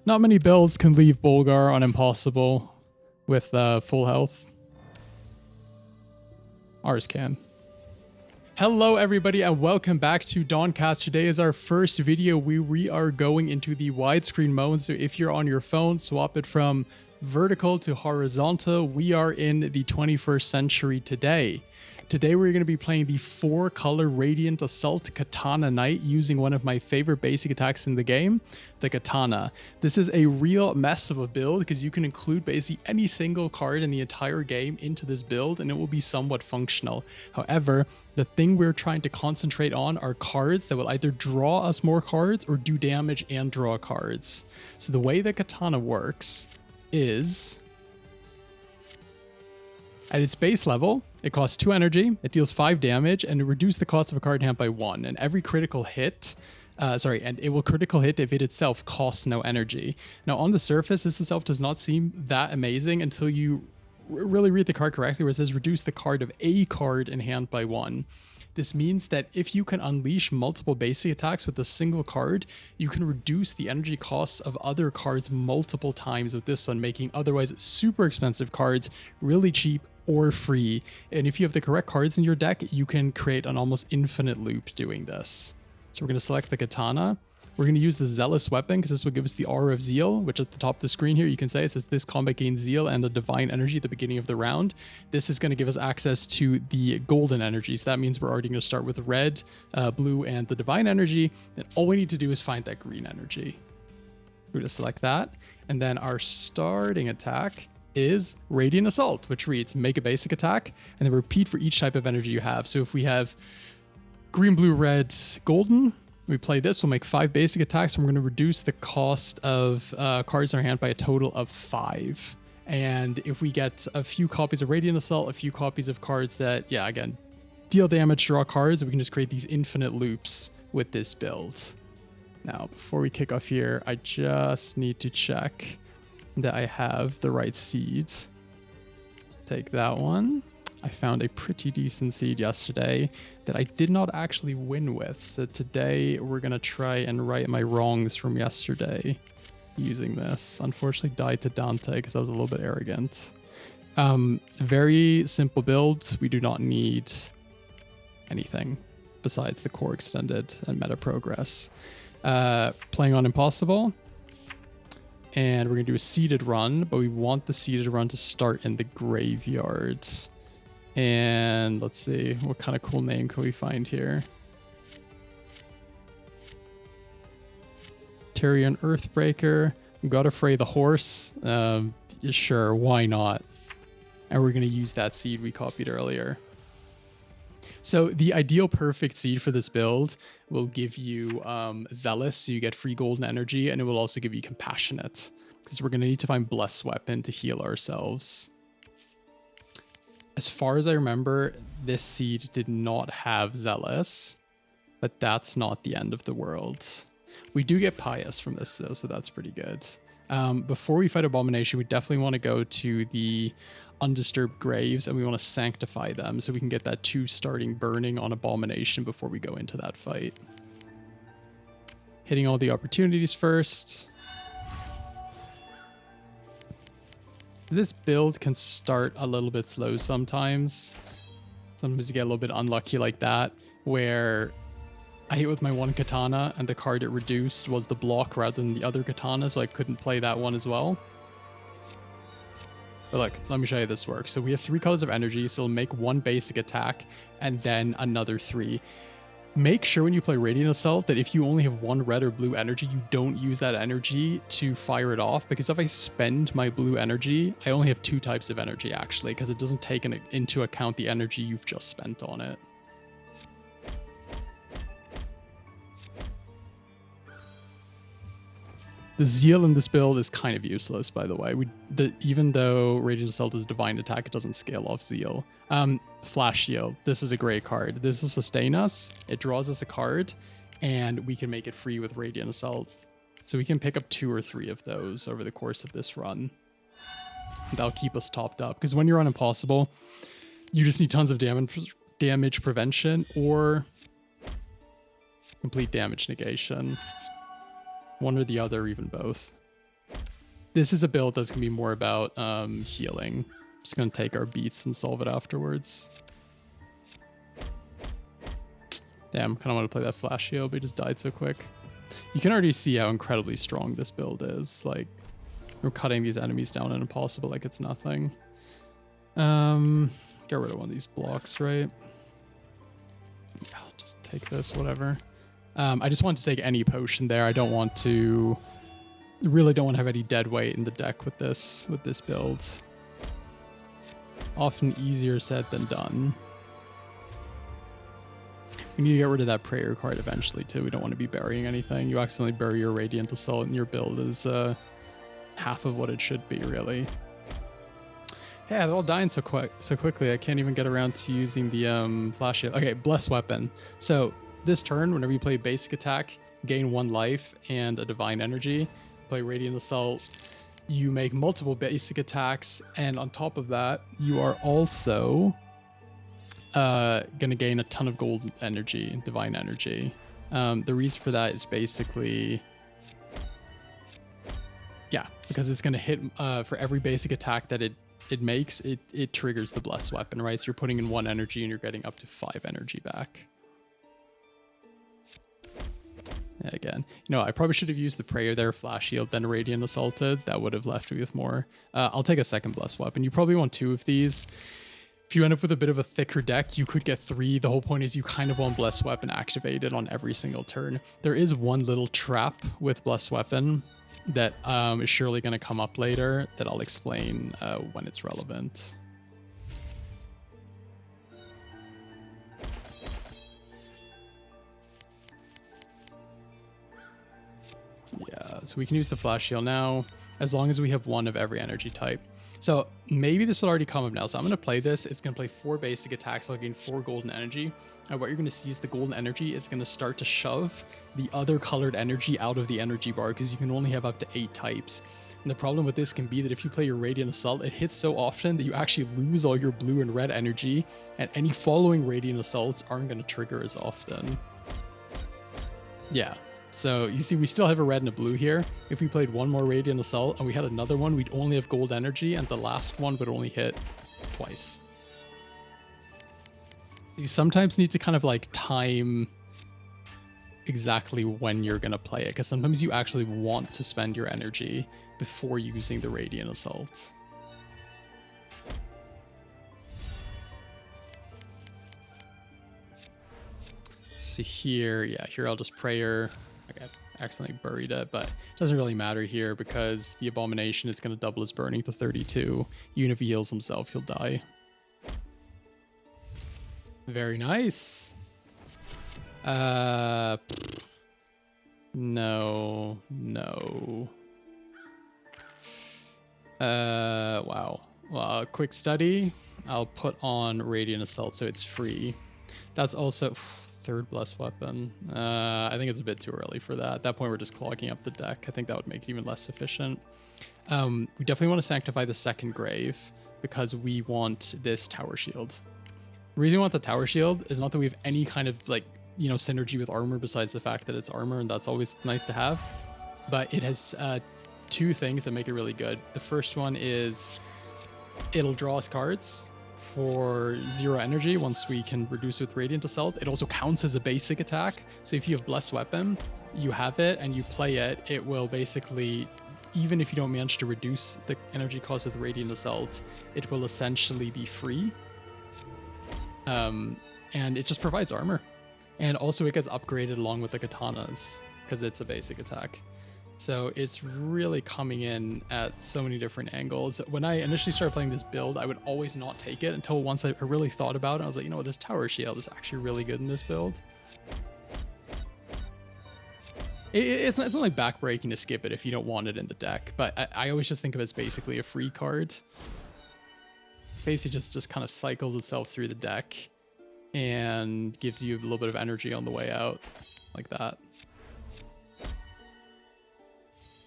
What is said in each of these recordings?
Not many builds can leave Bolgar on impossible with full health. Ours can. Hello everybody and welcome back to Dawncaster. Today is our first video where we are going into the widescreen mode. So if you're on your phone, swap it from vertical to horizontal. We are in the 21st century today. Today we're going to be playing the 4-color Radiant Assault Katana Knight using one of my favorite basic attacks in the game, the Katana. This is a real mess of a build because you can include basically any single card in the entire game into this build and it will be somewhat functional. However, the thing we're trying to concentrate on are cards that will either draw us more cards or do damage and draw cards. So the way the Katana works is, at its base level, it costs 2 energy, it deals 5 damage, and it reduces the cost of a card in hand by 1. And every critical hit, and it will critical hit if it itself costs no energy. Now on the surface, this itself does not seem that amazing until you really read the card correctly, where it says reduce the card of a card in hand by 1. This means that if you can unleash multiple basic attacks with a single card, you can reduce the energy costs of other cards multiple times with this one, making otherwise super expensive cards really cheap or free. And if you have the correct cards in your deck, you can create an almost infinite loop doing this. So we're going to select the Katana. We're going to use the Zealous weapon because this will give us the Aura of Zeal, which at the top of the screen here, you can say it says this combat gains Zeal and a Divine Energy at the beginning of the round. This is going to give us access to the Golden Energy. So that means we're already going to start with red, blue, and the Divine Energy. And all we need to do is find that green energy. We're going to select that. And then our starting attack is Radiant Assault, which reads make a basic attack and then repeat for each type of energy you have. So if we have green, blue, red, golden, we play this, we'll make 5 basic attacks, and we're going to reduce the cost of cards in our hand by a total of 5. And if we get a few copies of Radiant Assault, a few copies of cards that, yeah, again, deal damage, draw cards, we can just create these infinite loops with this build. Now, before we kick off here, I just need to check that I have the right seeds. Take that one. I found a pretty decent seed yesterday that I did not actually win with. So today we're going to try and right my wrongs from yesterday using this. Unfortunately died to Dante because I was a little bit arrogant. Very simple build. We do not need anything besides the core extended and meta progress. Playing on impossible. And we're going to do a seeded run, but we want the seeded run to start in the graveyard. And let's see, what kind of cool name can we find here? Tyrion Earthbreaker. Godfrey the Horse. Sure, why not? And we're going to use that seed we copied earlier. So the ideal perfect seed for this build will give you Zealous, so you get free golden energy, and it will also give you Compassionate, because we're going to need to find Bless Weapon to heal ourselves. As far as I remember, this seed did not have Zealous, but that's not the end of the world. We do get Pious from this though, so that's pretty good. Before we fight Abomination, we definitely want to go to the Undisturbed Graves and we want to sanctify them so we can get that 2 starting burning on Abomination before we go into that fight. Hitting all the opportunities first. This build can start a little bit slow sometimes. Sometimes you get a little bit unlucky like that, where I hit with my one katana and the card it reduced was the block rather than the other katana, so I couldn't play that one as well. But look, let me show you how this works. So we have 3 colors of energy, so it'll make 1 basic attack and then another 3. Make sure when you play Radiant Assault that if you only have 1 red or blue energy, you don't use that energy to fire it off, because if I spend my blue energy, I only have 2 types of energy actually, because it doesn't take into account the energy you've just spent on it. The Zeal in this build is kind of useless, by the way. Even though Radiant Assault is a divine attack, it doesn't scale off Zeal. Flashheal. This is a great card. This will sustain us. It draws us a card, and we can make it free with Radiant Assault. So we can pick up 2 or 3 of those over the course of this run. That'll keep us topped up. Because when you're on Impossible, you just need tons of damage prevention or complete damage negation. One or the other, even both. This is a build that's going to be more about healing. Just going to take our beats and solve it afterwards. Damn, kind of want to play that Flashheal, but he just died so quick. You can already see how incredibly strong this build is. Like, we're cutting these enemies down and impossible like it's nothing. Get rid of one of these blocks, right? Yeah, I'll just take this, whatever. I just want to take any potion there. I don't want to... Really don't want to have any dead weight in the deck with this build. Often easier said than done. We need to get rid of that prayer card eventually too. We don't want to be burying anything. You accidentally bury your Radiant Assault and your build is half of what it should be, really. Yeah, they're all dying so quickly. I can't even get around to using the Flashheal. Okay, Blessed Weapon. So this turn, whenever you play basic attack, gain 1 life and a Divine Energy. Play Radiant Assault. You make multiple basic attacks, and on top of that, you are also gonna gain a ton of gold energy, divine energy. The reason for that is basically, yeah, because it's gonna hit for every basic attack that it makes, it triggers the Blessed Weapon, right? So you're putting in 1 energy and you're getting up to 5 energy back. Again, you know, I probably should have used the Prayer there, Flashheal, then Radiant Assaulted. That would have left me with more. I'll take a second Blessed Weapon. You probably want 2 of these. If you end up with a bit of a thicker deck, you could get 3. The whole point is you kind of want Blessed Weapon activated on every single turn. There is one little trap with Blessed Weapon that is surely going to come up later that I'll explain when it's relevant. Yeah, so we can use the Flashheal now, as long as we have 1 of every energy type. So maybe this will already come up now. So I'm going to play this. It's going to play 4 basic attacks. I'll gain 4 golden energy. And what you're going to see is the golden energy is going to start to shove the other colored energy out of the energy bar, because you can only have up to 8 types. And the problem with this can be that if you play your Radiant Assault, it hits so often that you actually lose all your blue and red energy, and any following Radiant Assaults aren't going to trigger as often. Yeah. So you see, we still have a red and a blue here. If we played 1 more Radiant Assault and we had another one, we'd only have gold energy, and the last one would only hit twice. You sometimes need to kind of like time exactly when you're going to play it, because sometimes you actually want to spend your energy before using the Radiant Assault. So here, yeah, here I'll just Prayer. Okay, I accidentally buried it, but it doesn't really matter here because the Abomination is going to double his burning to 32. Even if he heals himself, he'll die. Very nice. No. Wow. Well, quick study. I'll put on Radiant Assault so it's free. That's also... 3rd Blessed Weapon. I think it's a bit too early for that. At that point, we're just clogging up the deck. I think that would make it even less efficient. We definitely want to sanctify the 2nd Grave because we want this Tower Shield. The reason we want the Tower Shield is not that we have any kind of like, you know, synergy with armor besides the fact that it's armor, and that's always nice to have. But it has 2 things that make it really good. The first one is it'll draw us cards for 0 energy once we can reduce with Radiant Assault. It also counts as a basic attack. So if you have Blessed Weapon, you have it and you play it, it will basically, even if you don't manage to reduce the energy cost with Radiant Assault, it will essentially be free. And it just provides armor. And also it gets upgraded along with the katanas because it's a basic attack. So it's really coming in at so many different angles. When I initially started playing this build, I would always not take it until once I really thought about it. I was like, you know what, this Tower Shield is actually really good in this build. It's not like backbreaking to skip it if you don't want it in the deck, but I always just think of it as basically a free card. Basically just kind of cycles itself through the deck and gives you a little bit of energy on the way out, like that.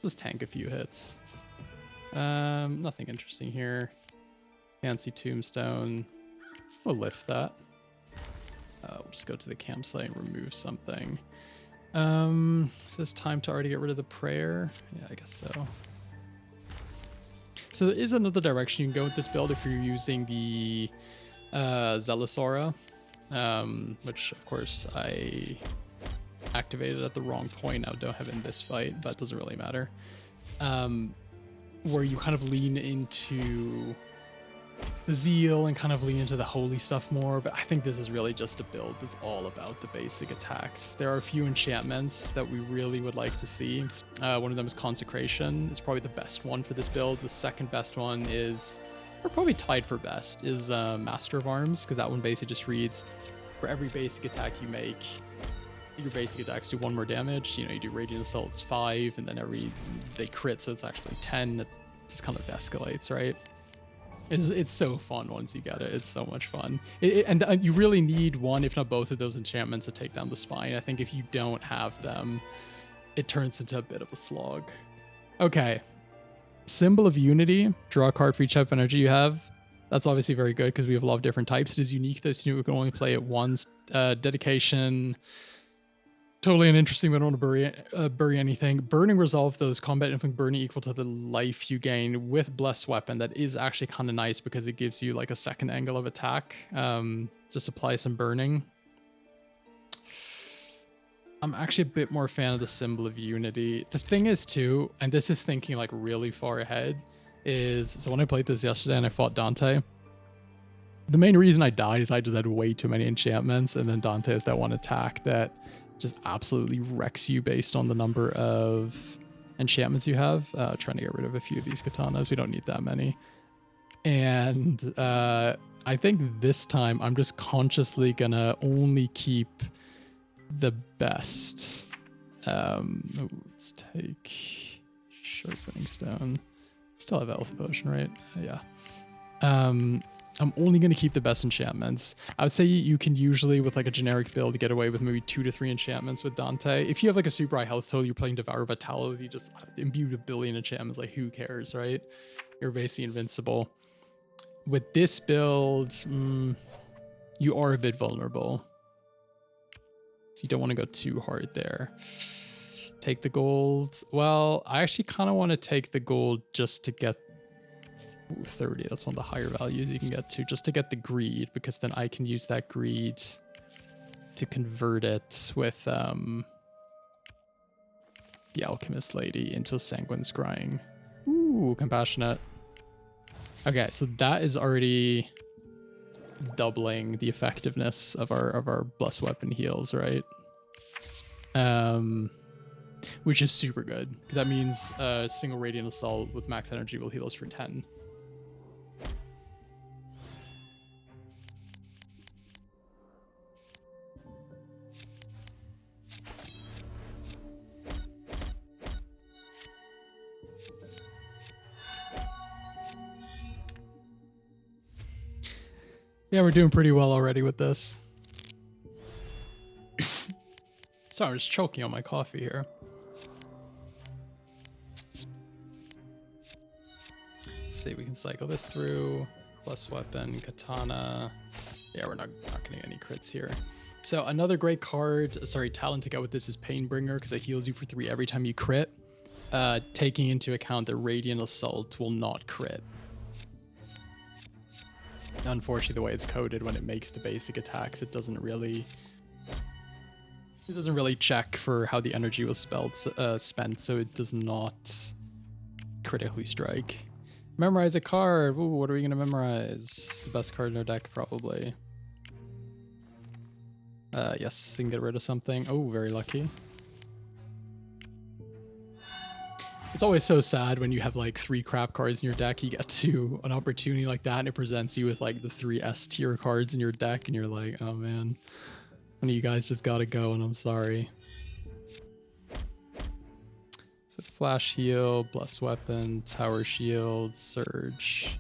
Just tank a few hits. Nothing interesting here. Fancy Tombstone. We'll lift that. We'll just go to the campsite and remove something. Is this time to already get rid of the Prayer? Yeah, I guess so. So there is another direction you can go with this build if you're using the Zealous aura, which of course I activated at the wrong point. I don't have it in this fight, but it doesn't really matter. Where you kind of lean into the zeal and kind of lean into the holy stuff more, but I think this is really just a build that's all about the basic attacks. There are a few enchantments that we really would like to see. One of them is Consecration. It's probably the best one for this build. The second best one is, or probably tied for best, is Master of Arms, because that one basically just reads, for every basic attack you make, your basic attacks do 1 more damage. You know, you do Radiant Assault, it's 5, and then they crit, so it's actually 10. It just kind of escalates, right? It's so fun once you get it. It's so much fun. And you really need one, if not both of those enchantments to take down the spine. I think if you don't have them, it turns into a bit of a slog. Okay. Symbol of Unity. Draw a card for each type of energy you have. That's obviously very good because we have a lot of different types. It is unique though, so you can only play it once. Dedication. Totally uninteresting. We don't want to bury anything. Burning Resolve, those combat inflict burning equal to the life you gain with Blessed Weapon. That is actually kind of nice because it gives you like a second angle of attack. Just apply some burning. I'm actually a bit more a fan of the Symbol of Unity. The thing is too, and this is thinking like really far ahead, is so when I played this yesterday and I fought Dante, the main reason I died is I just had way too many enchantments, and then Dante has that one attack that just absolutely wrecks you based on the number of enchantments you have. Trying to get rid of a few of these katanas. We don't need that many. And I think this time I'm just consciously gonna only keep the best. Let's take Sharpening Stone. Still have Health Potion, right? Yeah. I'm only going to keep the best enchantments. I would say you can usually, with like a generic build, get away with maybe 2 to 3 enchantments with Dante. If you have like a super high health total, you're playing Devour Vitality, you just imbue a billion enchantments, like who cares, right? You're basically invincible. With this build, you are a bit vulnerable. So you don't want to go too hard there. Take the gold. Well, I actually kind of want to take the gold just to get 30. That's one of the higher values you can get to, just to get the greed, because then I can use that greed to convert it with the alchemist lady into a sanguine scrying. Ooh, compassionate. Okay, so that is already doubling the effectiveness of our blessed weapon heals, right? Which is super good because that means a single radiant assault with max energy will heal us for 10. Yeah, we're doing pretty well already with this. Sorry, I'm just choking on my coffee here. Let's see, we can cycle this through. Plus weapon, katana. Yeah, we're not getting any crits here. So another great card, sorry, talent to go with this is Painbringer, because it heals you for 3 every time you crit. Taking into account that Radiant Assault will not crit. Unfortunately, the way it's coded, when it makes the basic attacks, it doesn't really check for how the energy was spent, so it does not critically strike. Memorize a card. Ooh, what are we gonna memorize? The best card in our deck, probably. Yes, we can get rid of something. Oh, very lucky. It's always so sad when you have like 3 crap cards in your deck, you get to an opportunity like that and it presents you with like the 3 S tier cards in your deck and you're like, oh man, one of you guys just gotta go and I'm sorry. So Flashheal, Blessed Weapon, Tower Shield, Surge.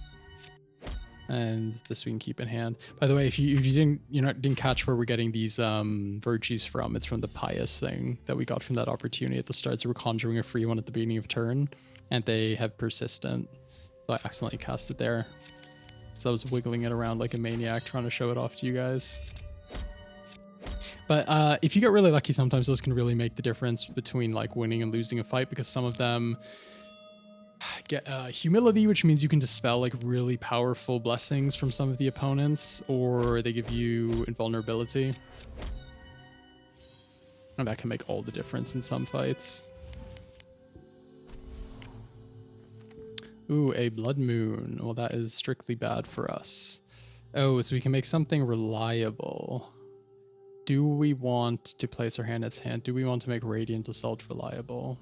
And this we can keep in hand. By the way, if you didn't catch where we're getting these virtues from, it's from the pious thing that we got from that opportunity at the start. So we're conjuring a free one at the beginning of turn, and they have persistent. So I accidentally cast it there. So I was wiggling it around like a maniac trying to show it off to you guys. But if you get really lucky, sometimes those can really make the difference between like winning and losing a fight, because some of them Get humility, which means you can dispel like really powerful blessings from some of the opponents, or they give you invulnerability. And that can make all the difference in some fights. Ooh, a blood moon. Well, that is strictly bad for us. Oh, so we can make something reliable. Do we want to place our hand at its hand? Do we want to make Radiant Assault reliable?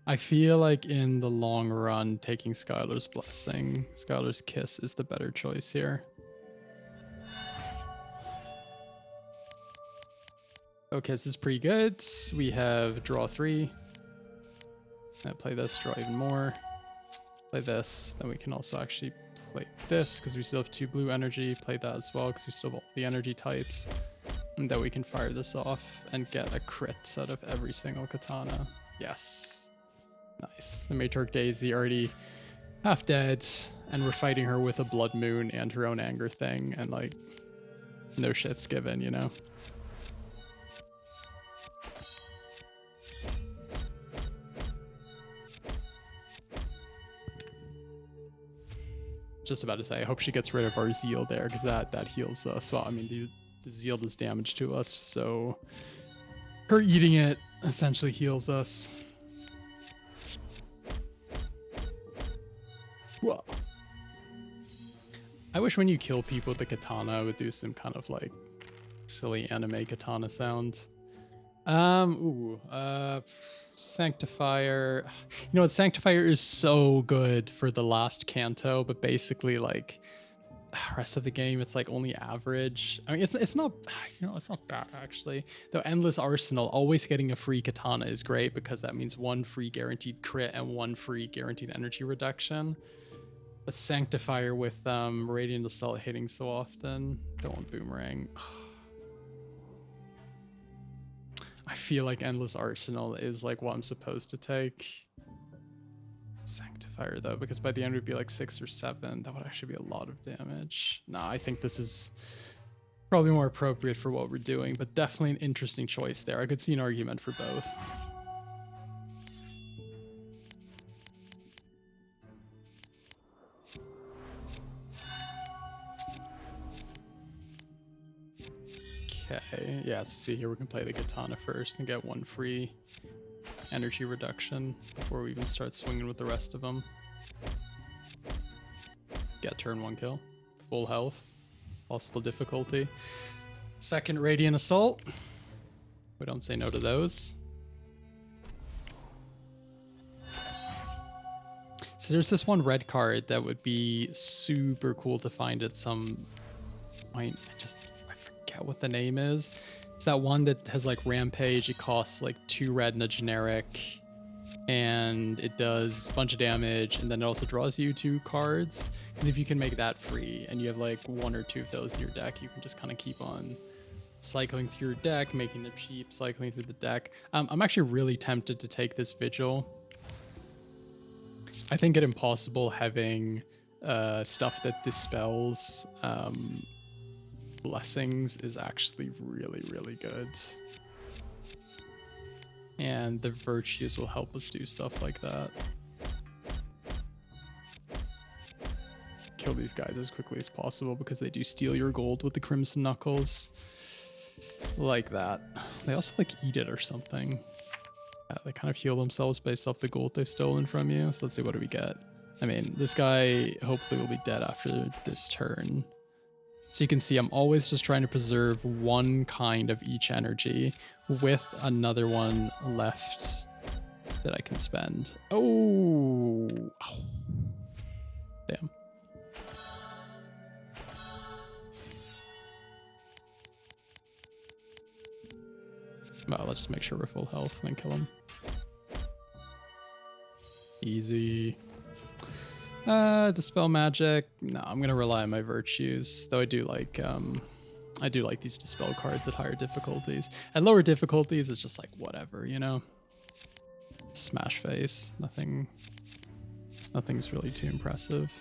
I feel like in the long run, taking Skylar's Blessing, Skylar's Kiss is the better choice here. Okay, this is pretty good. We have draw 3. Play this, draw even more. Play this, then we can also actually play this because we still have 2 blue energy. Play that as well because we still have all the energy types. And then we can fire this off and get a crit out of every single katana. Yes. Nice. The Matriarch Daisy already half dead, and we're fighting her with a blood moon and her own anger thing, and like, no shit's given, you know? Just about to say, I hope she gets rid of our Zeal there, because that heals us. Well, I mean, the Zeal does damage to us, so her eating it essentially heals us. Whoa. I wish when you kill people with the katana, it would do some kind of like silly anime katana sound. Sanctifier. You know what? Sanctifier is so good for the last Canto, but basically like the rest of the game, it's like only average. I mean, it's not, you know, it's not bad actually. Though Endless Arsenal, always getting a free katana is great because that means 1 free guaranteed crit and 1 free guaranteed energy reduction. But Sanctifier with Radiant Assault hitting so often, don't want Boomerang. I feel like Endless Arsenal is like what I'm supposed to take. Sanctifier though, because by the end it would be like 6 or 7. That would actually be a lot of damage. Nah, I think this is probably more appropriate for what we're doing, but definitely an interesting choice there. I could see an argument for both. Okay, yeah, so see here we can play the katana first and get 1 free energy reduction before we even start swinging with the rest of them. Get turn 1 kill, full health, possible difficulty. Second Radiant Assault. We don't say no to those. So there's this one red card that would be super cool to find at some point. I forget what the name is. It's that one that has like Rampage. It costs like 2 red and a generic, and it does a bunch of damage, and then it also draws you 2 cards. Because if you can make that free and you have like 1 or 2 of those in your deck, you can just kind of keep on cycling through your deck, making them cheap, cycling through the deck. I'm actually really tempted to take this Vigil. I think it impossible having stuff that dispels blessings is actually really, really good. And the virtues will help us do stuff like that. Kill these guys as quickly as possible because they do steal your gold with the Crimson Knuckles. Like that. They also like eat it or something. Yeah, they kind of heal themselves based off the gold they've stolen from you. So let's see, what do we get? I mean, this guy hopefully will be dead after this turn. So you can see I'm always just trying to preserve 1 kind of each energy with another one left that I can spend. Oh. Damn. Well, let's just make sure we're full health and then kill him. Easy. Dispel magic. No, I'm gonna rely on my virtues. Though I do like these dispel cards at higher difficulties. At lower difficulties, it's just like whatever, you know. Smash face. Nothing's really too impressive.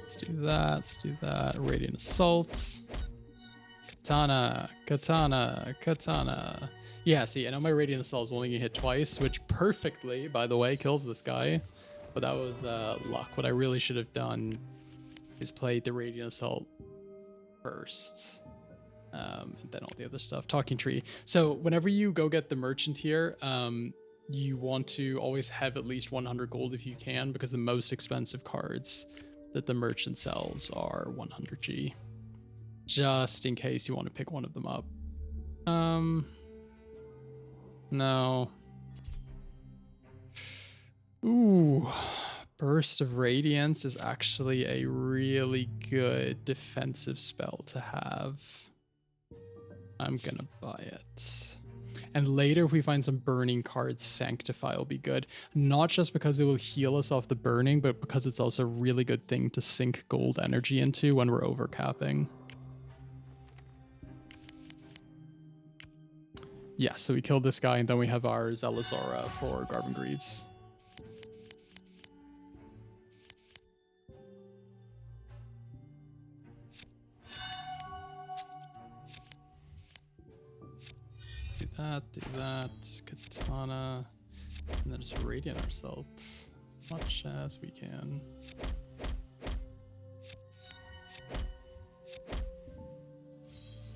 Let's do that. Let's do that. Radiant Assault. Katana, katana, katana. Yeah, see, I know my Radiant Assault is only gonna hit twice, which perfectly, by the way, kills this guy. But that was luck. What I really should have done is played the Radiant Assault first. And then all the other stuff. Talking Tree. So whenever you go get the merchant here, you want to always have at least 100 gold if you can, because the most expensive cards that the merchant sells are 100G. Just in case you want to pick one of them up. No. Ooh. Burst of Radiance is actually a really good defensive spell to have. I'm gonna buy it. And later if we find some burning cards, Sanctify will be good. Not just because it will heal us off the burning, but because it's also a really good thing to sink gold energy into when we're overcapping. Yeah, so we killed this guy, and then we have our Zealous Aura for Garvin Greaves. Do that, Katana, and then just Radiant ourselves as much as we can.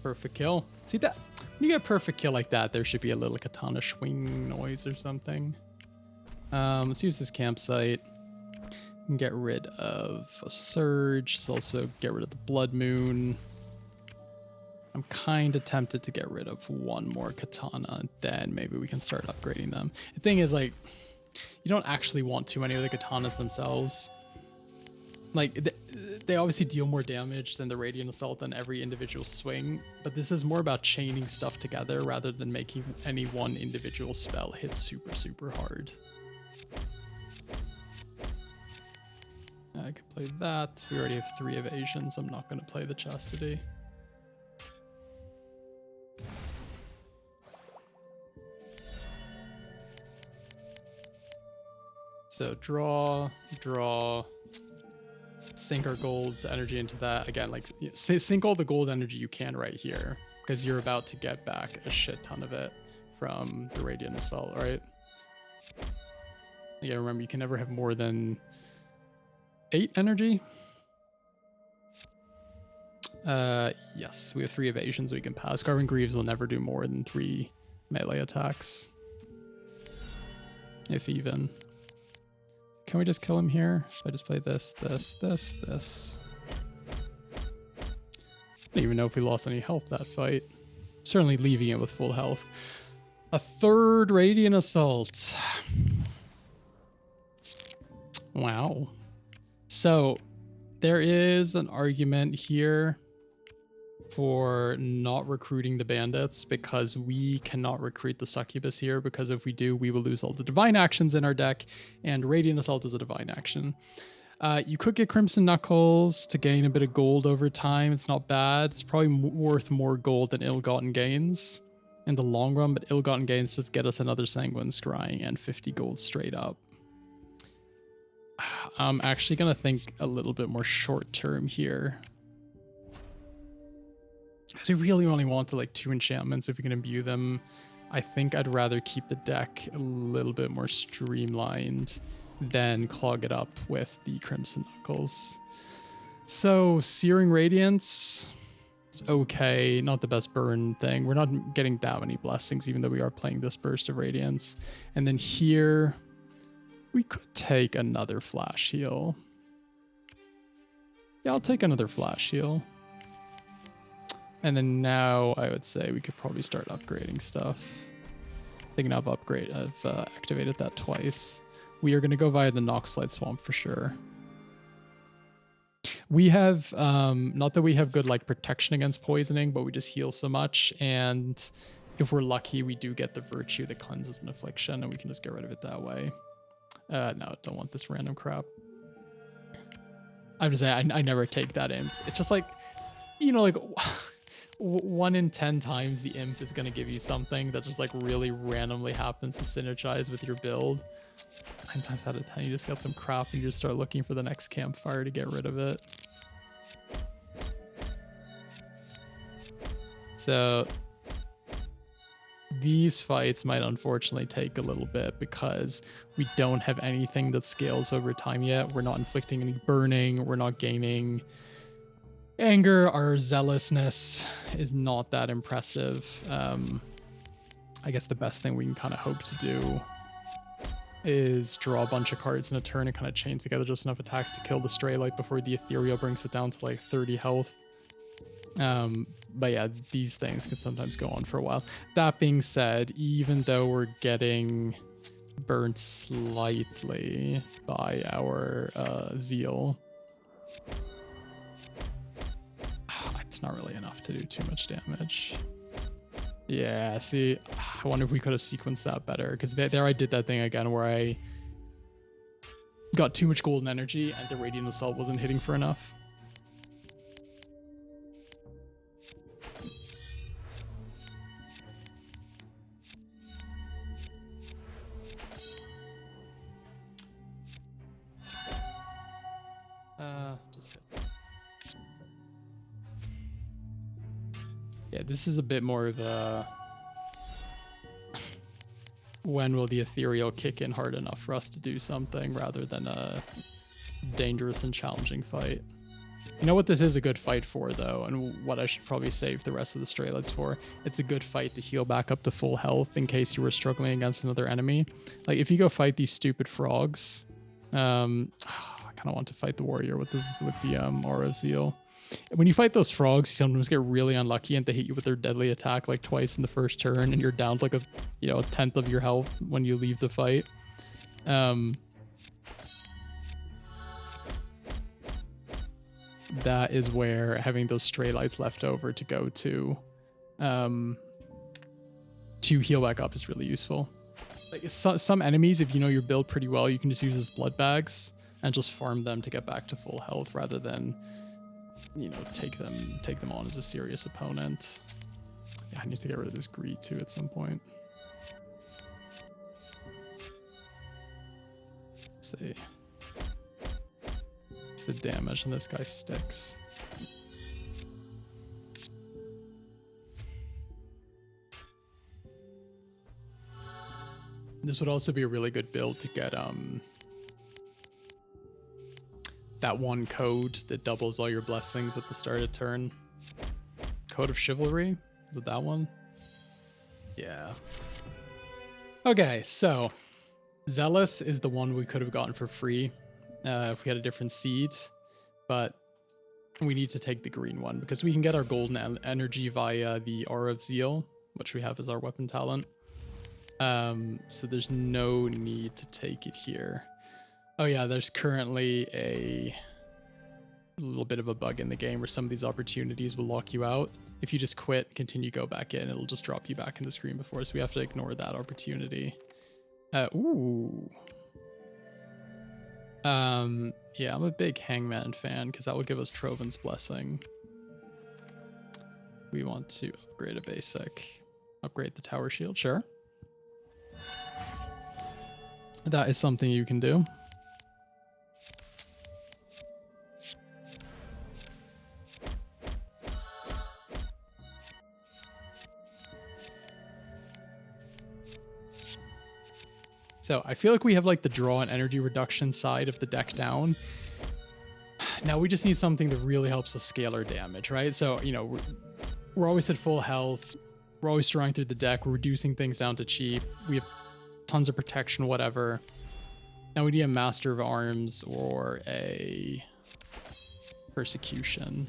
Perfect kill. See that? When you get a perfect kill like that, there should be a little katana swing noise or something. Let's use this campsite and get rid of a Surge. Let's also get rid of the Blood Moon. I'm kind of tempted to get rid of one more katana, and then maybe we can start upgrading them. The thing is, like, you don't actually want too many of the katanas themselves. Like, they obviously deal more damage than the Radiant Assault on every individual swing, but this is more about chaining stuff together rather than making any one individual spell hit super, super hard. I could play that. We already have 3 evasions. I'm not going to play the Chastity. So draw, sink our gold's energy into that. Again, like, sink all the gold energy you can right here, because you're about to get back a shit ton of it from the Radiant Assault, right? Yeah, remember, you can never have more than 8 energy. Yes, we have 3 evasions we can pass. Garvin Greaves will never do more than 3 melee attacks, if even. Can we just kill him here? If I just play this. I don't even know if we lost any health that fight. Certainly leaving it with full health. A 3rd Radiant Assault. Wow. So there is an argument here for not recruiting the bandits, because we cannot recruit the succubus here, because if we do, we will lose all the divine actions in our deck, and Radiant Assault is a divine action. You could get Crimson Knuckles to gain a bit of gold over time. It's not bad. It's probably worth more gold than Ill-Gotten Gains in the long run, but Ill-Gotten Gains just get us another Sanguine Scrying and 50 gold straight up. I'm actually going to think a little bit more short term here, because we really only want to, like, 2 enchantments if we can imbue them. I think I'd rather keep the deck a little bit more streamlined than clog it up with the Crimson Knuckles. So Searing Radiance, it's okay. Not the best burn thing. We're not getting that many blessings, even though we are playing this Burst of Radiance. And then here, we could take another Flashheal. Yeah, I'll take another Flashheal. And then now I would say we could probably start upgrading stuff. Thinking I've activated that twice. We are going to go via the Noxlight Swamp for sure. We have, not that we have good, like, protection against poisoning, but we just heal so much. And if we're lucky, we do get the Virtue that cleanses an affliction, and we can just get rid of it that way. No, don't want this random crap. I'm just saying, I never take that imp. It's just like, you know, like 1 in 10 times the imp is going to give you something that just, like, really randomly happens to synergize with your build. 9 times out of 10, you just got some crap and you just start looking for the next campfire to get rid of it. So these fights might unfortunately take a little bit because we don't have anything that scales over time yet. We're not inflicting any burning. We're not gaining anger. Our zealousness is not that impressive. I guess the best thing we can kind of hope to do is draw a bunch of cards in a turn and kind of chain together just enough attacks to kill the Stray Light before the Ethereal brings it down to like 30 health. But yeah, these things can sometimes go on for a while. That being said, even though we're getting burnt slightly by our Zeal, it's not really enough to do too much damage. Yeah, see, I wonder if we could have sequenced that better, because there I did that thing again where I got too much golden energy and the Radiant Assault wasn't hitting for enough. Just hit. Yeah, this is a bit more of a when will the Ethereal kick in hard enough for us to do something rather than a dangerous and challenging fight. You know what this is a good fight for, though, and what I should probably save the rest of the Stray Lights for? It's a good fight to heal back up to full health in case you were struggling against another enemy. Like, if you go fight these stupid frogs, I kind of want to fight the warrior with the Aura of Zeal. When you fight those frogs, you sometimes get really unlucky and they hit you with their deadly attack like twice in the first turn, and you're down to like a tenth of your health when you leave the fight. That is where having those Stray Lights left over to go to heal back up is really useful. Like some enemies, if you know your build pretty well, you can just use as blood bags and just farm them to get back to full health rather than, take them on as a serious opponent. Yeah, I need to get rid of this greed too at some point. Let's see. What's the damage on this guy sticks? This would also be a really good build to get that one code that doubles all your blessings at the start of turn. Code of Chivalry? Is it that one? Yeah. Okay, so Zealous is the one we could have gotten for free if we had a different seed, but we need to take the green one because we can get our golden energy via the Aura of Zeal, which we have as our weapon talent. So there's no need to take it here. Oh yeah, there's currently a little bit of a bug in the game where some of these opportunities will lock you out. If you just quit, continue, go back in, it'll just drop you back in the screen before, so we have to ignore that opportunity. Ooh. Yeah, I'm a big Hangman fan because that will give us Troven's Blessing. We want to upgrade a basic. Upgrade the Tower Shield, sure. That is something you can do. So I feel like we have like the draw and energy reduction side of the deck down. Now we just need something that really helps us scale our damage, right? So, we're always at full health. We're always drawing through the deck. We're reducing things down to cheap. We have tons of protection, whatever. Now we need a Master of Arms or a Persecution.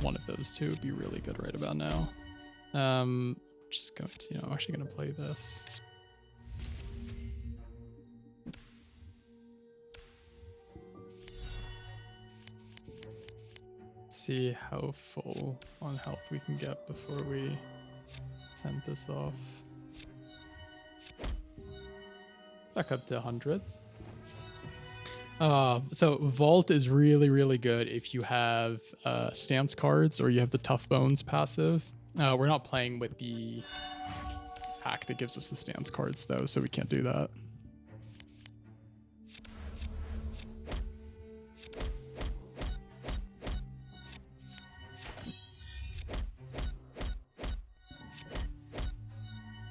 One of those two would be really good right about now. Just going to, I'm actually going to play this. See how full on health we can get before we send this off. Back up to 100. So Vault is really, really good if you have stance cards or you have the Tough Bones passive. We're not playing with the pack that gives us the stance cards though, so we can't do that.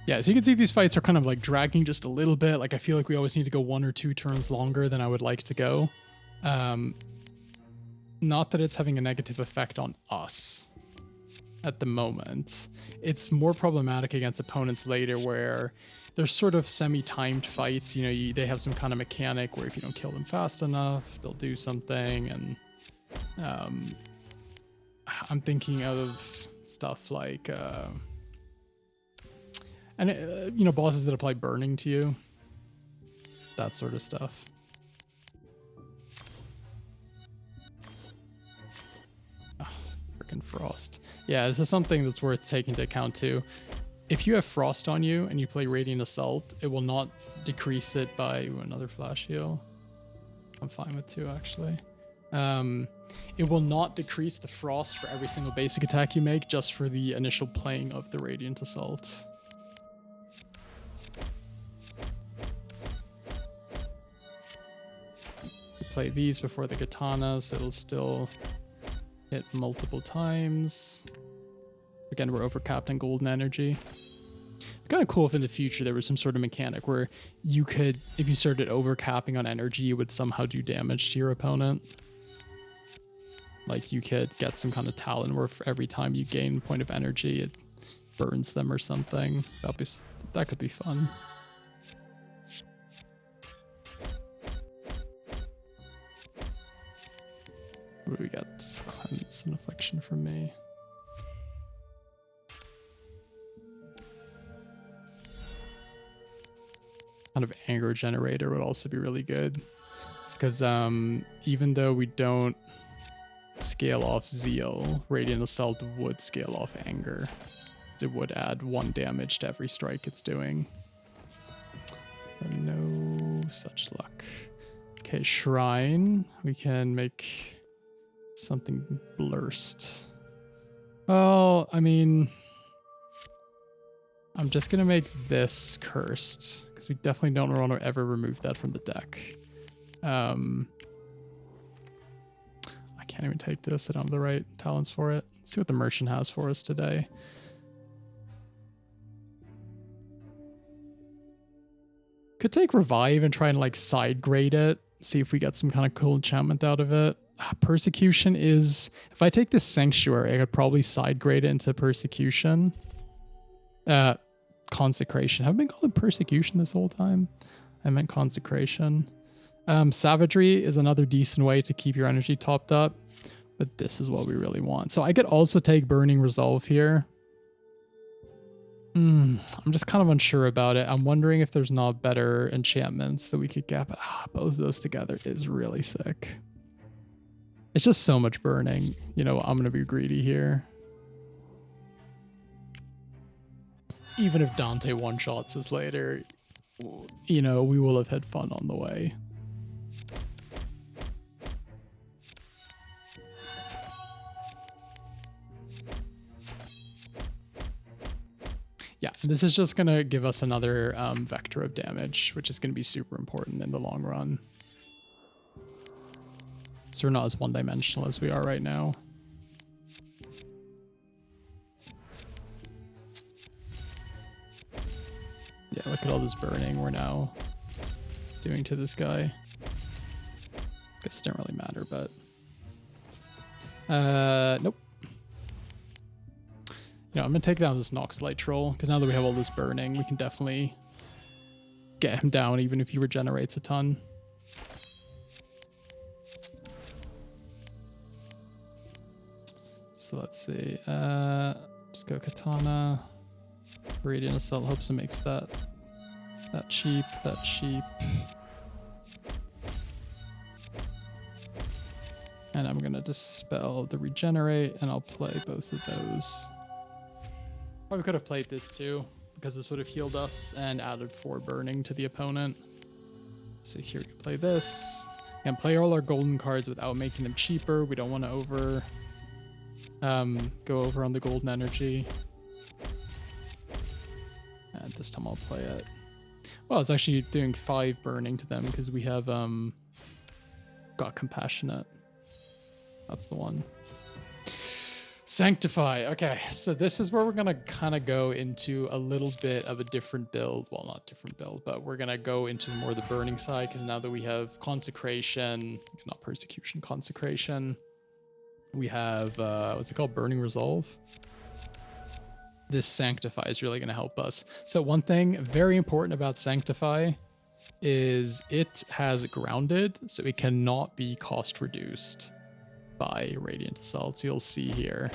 Yeah, so you can see these fights are kind of like dragging just a little bit. Like I feel like we always need to go 1 or 2 turns longer than I would like to go. Not that it's having a negative effect on us at the moment. It's more problematic against opponents later where there's sort of semi-timed fights. You know, they have some kind of mechanic where if you don't kill them fast enough, they'll do something. And I'm thinking of stuff like, you know, bosses that apply burning to you, that sort of stuff. Freaking frost. Yeah, this is something that's worth taking into account too. If you have frost on you and you play Radiant Assault, it will not decrease it by another Flashheal. I'm fine with 2 actually. It will not decrease the frost for every single basic attack you make, just for the initial playing of the Radiant Assault. Play these before the katana, so it'll still hit multiple times. Again, we're overcapped on golden energy. Kind of cool if in the future there was some sort of mechanic where you could, if you started overcapping on energy, you would somehow do damage to your opponent. Like you could get some kind of talent where for every time you gain a point of energy, it burns them or something. That could be fun. What do we got? Cleanse and affliction from me. Kind of anger generator would also be really good. Because even though we don't scale off Zeal, Radiant Assault would scale off anger. It would add 1 damage to every strike it's doing. But no such luck. Okay, Shrine. We can make something blurst. Well, I mean, I'm just gonna make this cursed because we definitely don't want to ever remove that from the deck. I can't even take this. I don't have the right talents for it. Let's see what the merchant has for us today. Could take revive and try and like side grade it. See if we get some kind of cool enchantment out of it. Persecution is, if I take this sanctuary, I could probably side grade it into persecution. Consecration. Have I been calling persecution this whole time? I meant consecration. Savagery is another decent way to keep your energy topped up, but this is what we really want. So I could also take Burning Resolve here. I'm just kind of unsure about it. I'm wondering if there's not better enchantments that we could get, but both of those together is really sick. It's just so much burning. You know, I'm going to be greedy here. Even if Dante one-shots us later, you know, we will have had fun on the way. Yeah, this is just going to give us another vector of damage, which is going to be super important in the long run. So we're not as one-dimensional as we are right now. Yeah, look at all this burning we're now doing to this guy. Guess it didn't really matter, but... nope. You know, I'm going to take down this Nox Light Troll, because now that we have all this burning, we can definitely get him down, even if he regenerates a ton. So let's see. Just go Katana. Radiant Assault hopes it makes that cheap, that cheap. And I'm gonna dispel the regenerate, and I'll play both of those. Probably could have played this too, because this would have healed us and added 4 burning to the opponent. So here we can play this. And play all our golden cards without making them cheaper. We don't want to go over on the golden energy. And this time I'll play it. Well, it's actually doing 5 burning to them because we have got Compassionate. That's the one. Sanctify. Okay, so this is where we're gonna kind of go into a little bit of a different build. Well, not different build, but we're gonna go into more the burning side, because now that we have consecration, not persecution, consecration, we have what's it called, burning resolve. This sanctify is really gonna help us. So one thing very important about sanctify is it has grounded, so it cannot be cost reduced by radiant assault. So you'll see here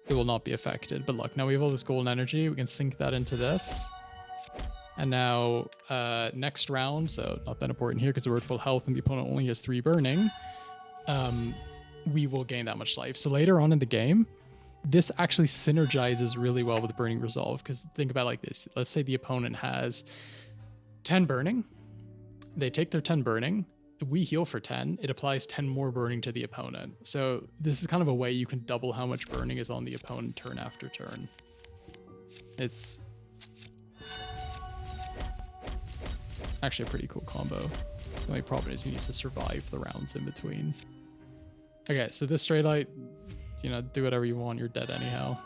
it will not be affected. But look, now we have all this golden energy, we can sink that into this, and now next round, so not that important here because we're at full health and the opponent only has 3 burning, we will gain that much life. So later on in the game, this actually synergizes really well with burning resolve, because think about it like this. Let's say the opponent has 10 burning, they take their 10 burning, we heal for 10, it applies 10 more burning to the opponent. So this is kind of a way you can double how much burning is on the opponent turn after turn. It's actually a pretty cool combo. The only problem is he needs to survive the rounds in between. Okay, so this straight light, you know, do whatever you want, you're dead anyhow.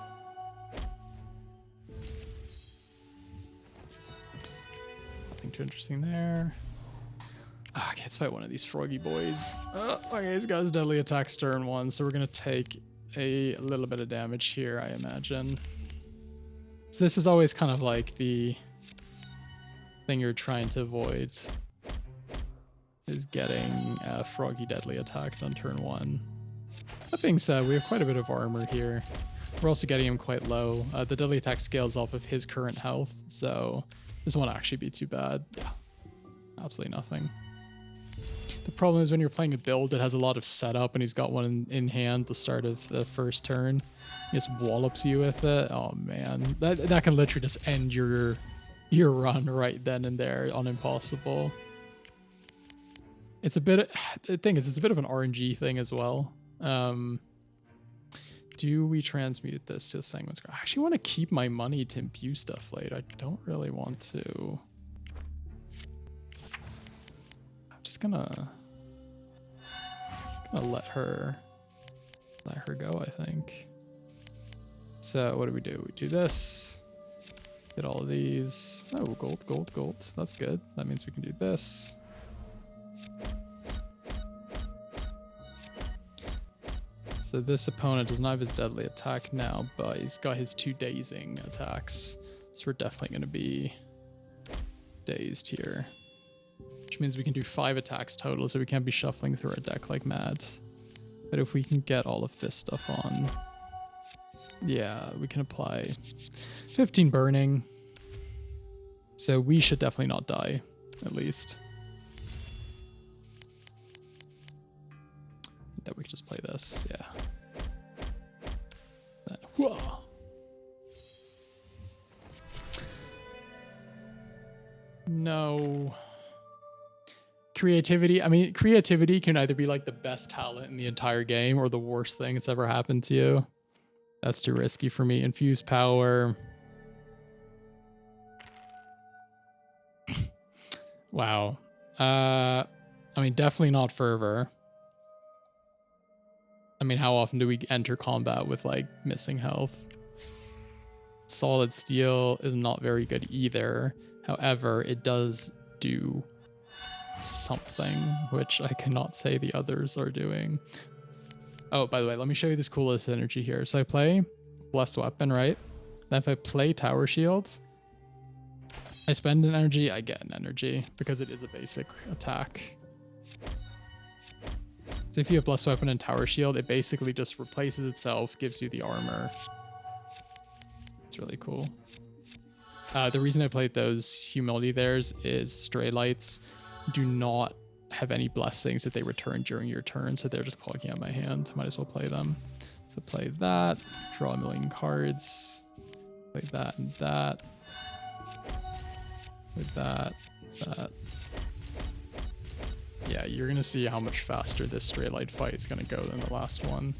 Nothing too interesting there. Okay, let's fight one of these froggy boys. Okay, this guy's deadly attacks turn 1, so we're gonna take a little bit of damage here, I imagine. So this is always kind of like the thing you're trying to avoid, is getting froggy deadly attacked on turn 1. That being said, we have quite a bit of armor here. We're also getting him quite low. The deadly attack scales off of his current health, so this won't actually be too bad. Yeah, absolutely nothing. The problem is when you're playing a build that has a lot of setup and he's got one in hand the start of the first turn, he just wallops you with it. Oh man, that can literally just end your run right then and there on impossible. It's a bit, the thing is, it's a bit of an RNG thing as well. Do we transmute this to a Sanguine Scar? I actually want to keep my money to imbue stuff late. I don't really want to. I'm just gonna let her go, I think. So what do? We do this. Get all of these. Oh, gold. That's good. That means we can do this. So this opponent does not have his deadly attack now, but he's got his 2 dazing attacks. So we're definitely going to be dazed here. Which means we can do 5 attacks total, so we can't be shuffling through our deck like mad. But if we can get all of this stuff on, yeah, we can apply 15 burning. So we should definitely not die, at least. That we could just play this, yeah. Then, whoa. No. Creativity. I mean, creativity can either be like the best talent in the entire game or the worst thing that's ever happened to you. That's too risky for me. Infuse power. Wow. I mean, definitely not fervor. I mean, how often do we enter combat with like missing health? Solid steel is not very good either. However, it does do something, which I cannot say the others are doing. Oh, by the way, let me show you this coolest energy here. So I play Blessed Weapon, right? Then if I play Tower Shield, I spend an energy, I get an energy because it is a basic attack. So if you have Blessed Weapon and Tower Shield, it basically just replaces itself, gives you the armor. It's really cool. The reason I played those Humility theirs is Stray Lights do not have any blessings that they return during your turn, so they're just clogging out my hand. Might as well play them. So play that, draw a million cards, play that and that, with that. Yeah, you're going to see how much faster this Stray Light fight is going to go than the last one.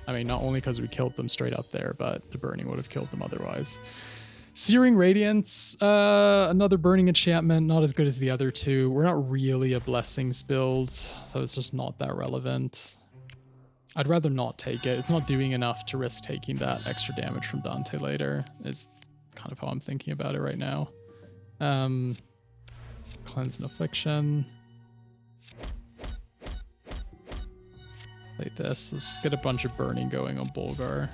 I mean, not only because we killed them straight up there, but the burning would have killed them otherwise. Searing Radiance, another burning enchantment, not as good as the other two. We're not really a Blessings build, so it's just not that relevant. I'd rather not take it. It's not doing enough to risk taking that extra damage from Dante later, is kind of how I'm thinking about it right now. Cleanse and Affliction. Like this. Let's get a bunch of burning going on Bulgar.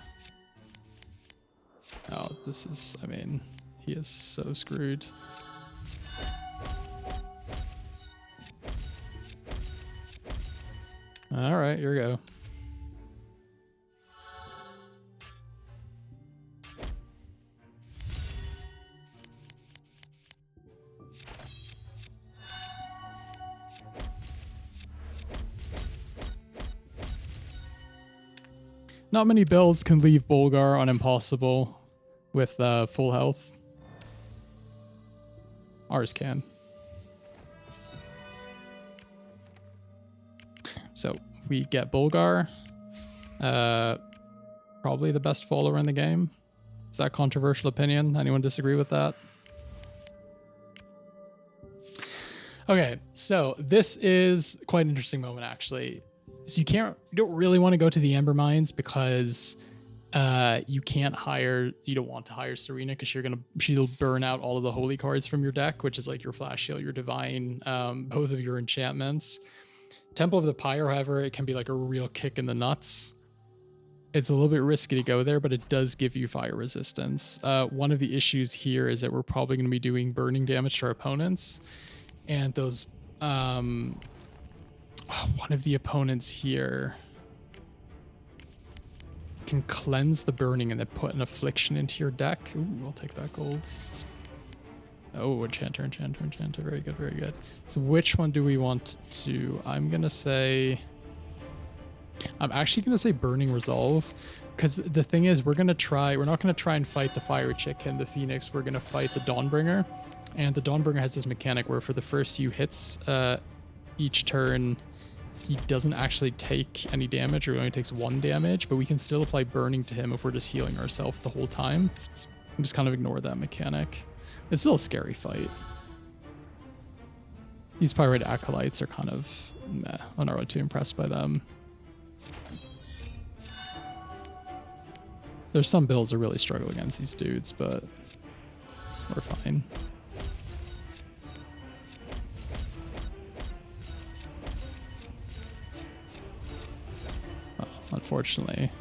Oh, this is, I mean, he is so screwed. All right, here we go. Not many builds can leave Bulgar on Impossible with full health. Ours can. So we get Bulgar. Probably the best follower in the game. Is that a controversial opinion? Anyone disagree with that? Okay, so this is quite an interesting moment actually. So you don't really want to go to the Ember Mines because you don't want to hire Serena because she'll burn out all of the holy cards from your deck, which is like your Flashheal, your Divine, both of your enchantments. Temple of the Pyre, however, it can be like a real kick in the nuts. It's a little bit risky to go there, but it does give you fire resistance. One of the issues here is that we're probably going to be doing burning damage to our opponents, and those one of the opponents here can cleanse the burning and then put an affliction into your deck. Ooh, I'll take that gold. Oh, enchanter. Very good, very good. So which one do we want to? I'm actually gonna say Burning Resolve, because the thing is we're not gonna try and fight the Fire Chick and the Phoenix. We're gonna fight the Dawnbringer, and the Dawnbringer has this mechanic where for the first few hits each turn he doesn't actually take any damage, or he only takes 1 damage, but we can still apply burning to him if we're just healing ourselves the whole time. And just kind of ignore that mechanic. It's still a scary fight. These Pyrite Acolytes are kind of meh. I'm not really too impressed by them. There's some builds that really struggle against these dudes, but we're fine. Unfortunately.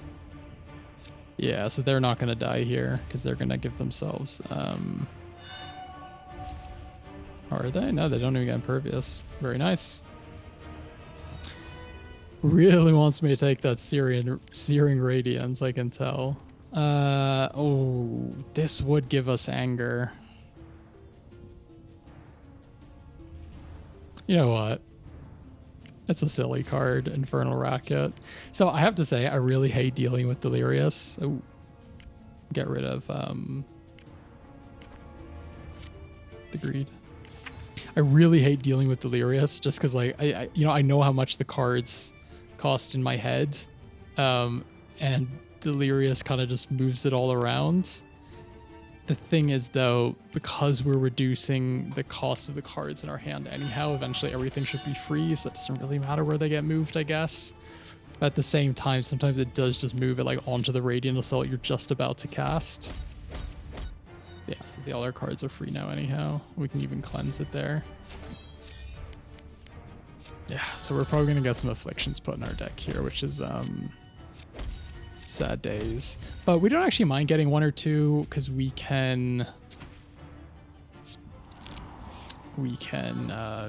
Yeah, so they're not going to die here because they're going to give themselves... Are they? No, they don't even get Impervious. Very nice. Really wants me to take that Searing Radiance, I can tell. Oh, this would give us anger. You know what? It's a silly card, Infernal Racket. So I have to say, I really hate dealing with Delirious. Oh, get rid of the Greed. I really hate dealing with Delirious just because, like, I know how much the cards cost in my head, and Delirious kind of just moves it all around. The thing is, though, because we're reducing the cost of the cards in our hand anyhow, eventually everything should be free, so it doesn't really matter where they get moved, I guess. But at the same time, sometimes it does just move it like onto the Radiant Assault you're just about to cast. Yeah, so see, all our cards are free now anyhow. We can even cleanse it there. Yeah, so we're probably going to get some Afflictions put in our deck here, which is sad days. But we don't actually mind getting 1 or 2 because we can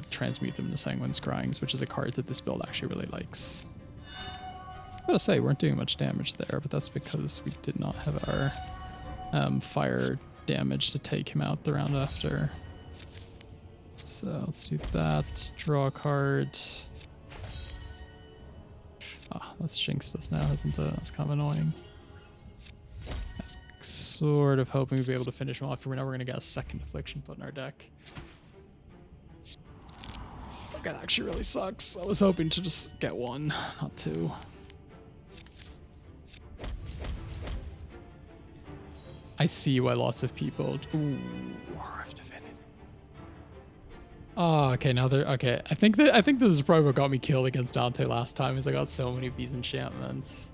transmute them into Sanguine Scryings, which is a card that this build actually really likes. I gotta say, we weren't doing much damage there, but that's because we did not have our fire damage to take him out the round after. So let's do that. Draw a card. Ah, that's jinxed us now, hasn't it? That's kind of annoying. I was sort of hoping we'd be able to finish him off. Now we're going to get a second Affliction put in our deck. That actually really sucks. I was hoping to just get 1, not 2. I see why lots of people... Ooh, War of Divinity. Oh, okay, now they're okay. I think this is probably what got me killed against Dante last time, is I got so many of these enchantments.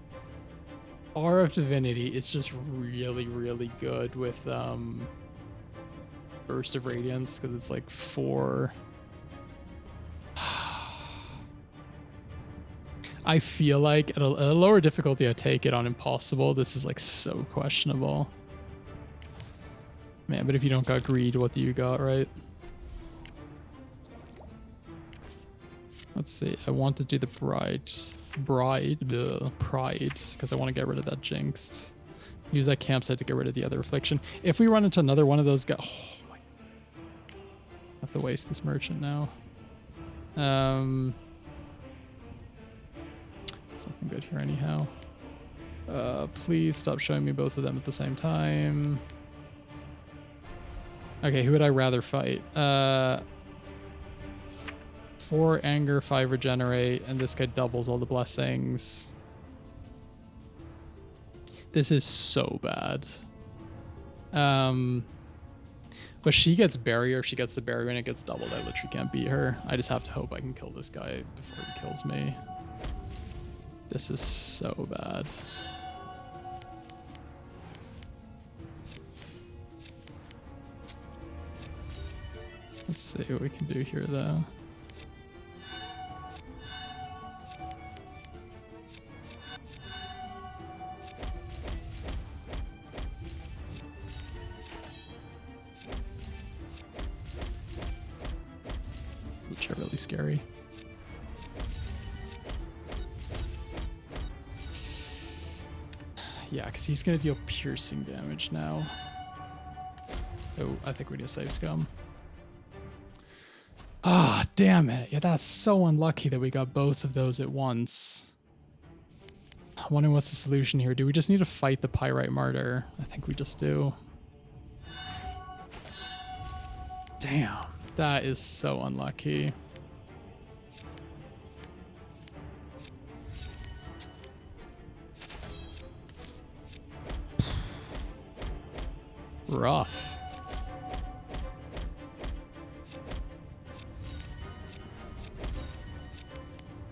Aura of Divinity is just really, really good with Burst of Radiance, because it's like 4. I feel like at a lower difficulty I take it on Impossible. This is like so questionable. Man, but if you don't got greed, what do you got, right? Let's see. I want to do the Pride, because I want to get rid of that Jinxed. Use that campsite to get rid of the other Affliction. If we run into another one of those guys, oh my! I have to waste this merchant now. Something good here anyhow. Please stop showing me both of them at the same time. Okay, who would I rather fight? 4 anger, 5 regenerate, and this guy doubles all the blessings. This is so bad. But she gets barrier, she gets the barrier, and it gets doubled. I literally can't beat her. I just have to hope I can kill this guy before he kills me. This is so bad. Let's see what we can do here, though. Which are really scary. Yeah, because he's going to deal piercing damage now. Oh, I think we need to save Scum. Ah, oh, damn it. Yeah, that's so unlucky that we got both of those at once. I'm wondering what's the solution here. Do we just need to fight the Pyrite Martyr? I think we just do. Damn, that is so unlucky. Rough.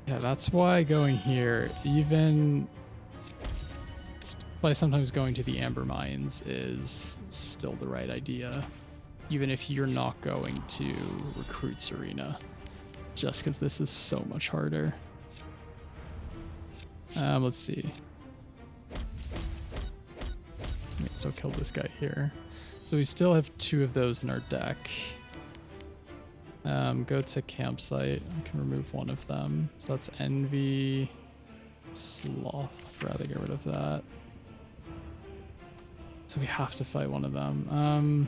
Yeah, that's why going here, even why sometimes going to the Amber Mines is still the right idea, even if you're not going to recruit Serena, just because this is so much harder. Let's see. So kill this guy here. So we still have 2 of those in our deck. Go to campsite. I can remove one of them. So that's Envy, Sloth. I'd rather get rid of that. So we have to fight one of them.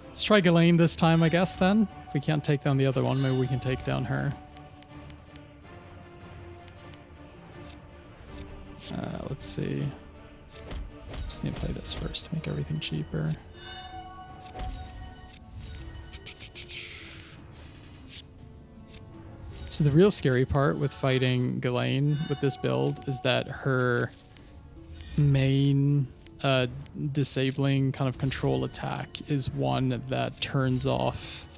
Let's try Ghislaine this time, I guess, then. If we can't take down the other one, maybe we can take down her. Let's see. Just need to play this first to make everything cheaper. So the real scary part with fighting Ghislaine with this build is that her main disabling kind of control attack is one that turns off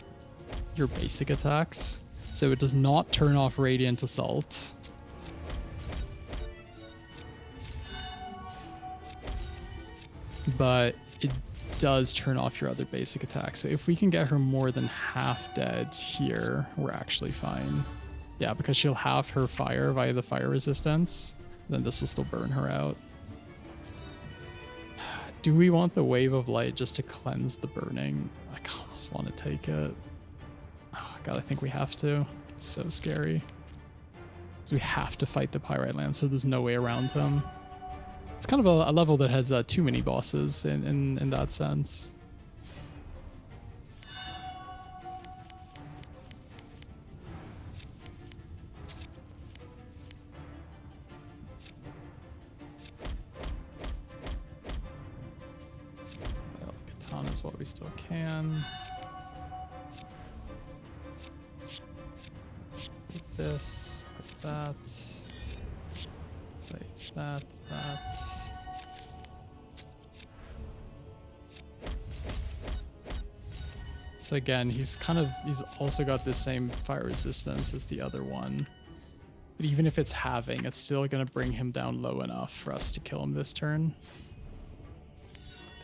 your basic attacks. So it does not turn off Radiant Assault. But it does turn off your other basic attacks. So if we can get her more than half dead here, we're actually fine. Yeah, because she'll have her fire via the fire resistance. Then this will still burn her out. Do we want the Wave of Light just to cleanse the burning? I almost want to take it. Oh, God, I think we have to. It's so scary. So we have to fight the Pyrite Lancer. There's no way around him. It's kind of a level that has too many bosses in that sense. Well, Katana is what we still can. Like this, like that. Like that. So again, he's also got the same fire resistance as the other one. But even if it's halving, it's still going to bring him down low enough for us to kill him this turn.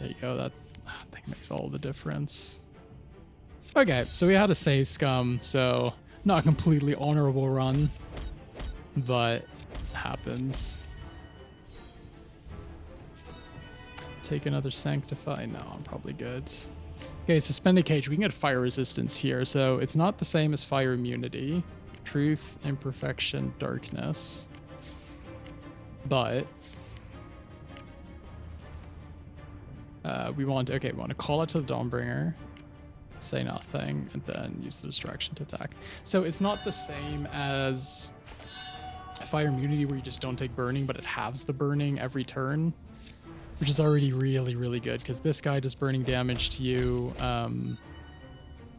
There you go. That, I think, makes all the difference. Okay, so we had a save scum, so not a completely honorable run, but happens. Take another Sanctify. No, I'm probably good. Okay, Suspended Cage. We can get fire resistance here, so it's not the same as fire immunity. Truth, Imperfection, Darkness. But we want to call out to the Dawnbringer, say nothing, and then use the distraction to attack. So it's not the same as fire immunity where you just don't take burning, but it halves the burning every turn, which is already really, really good because this guy does burning damage to you.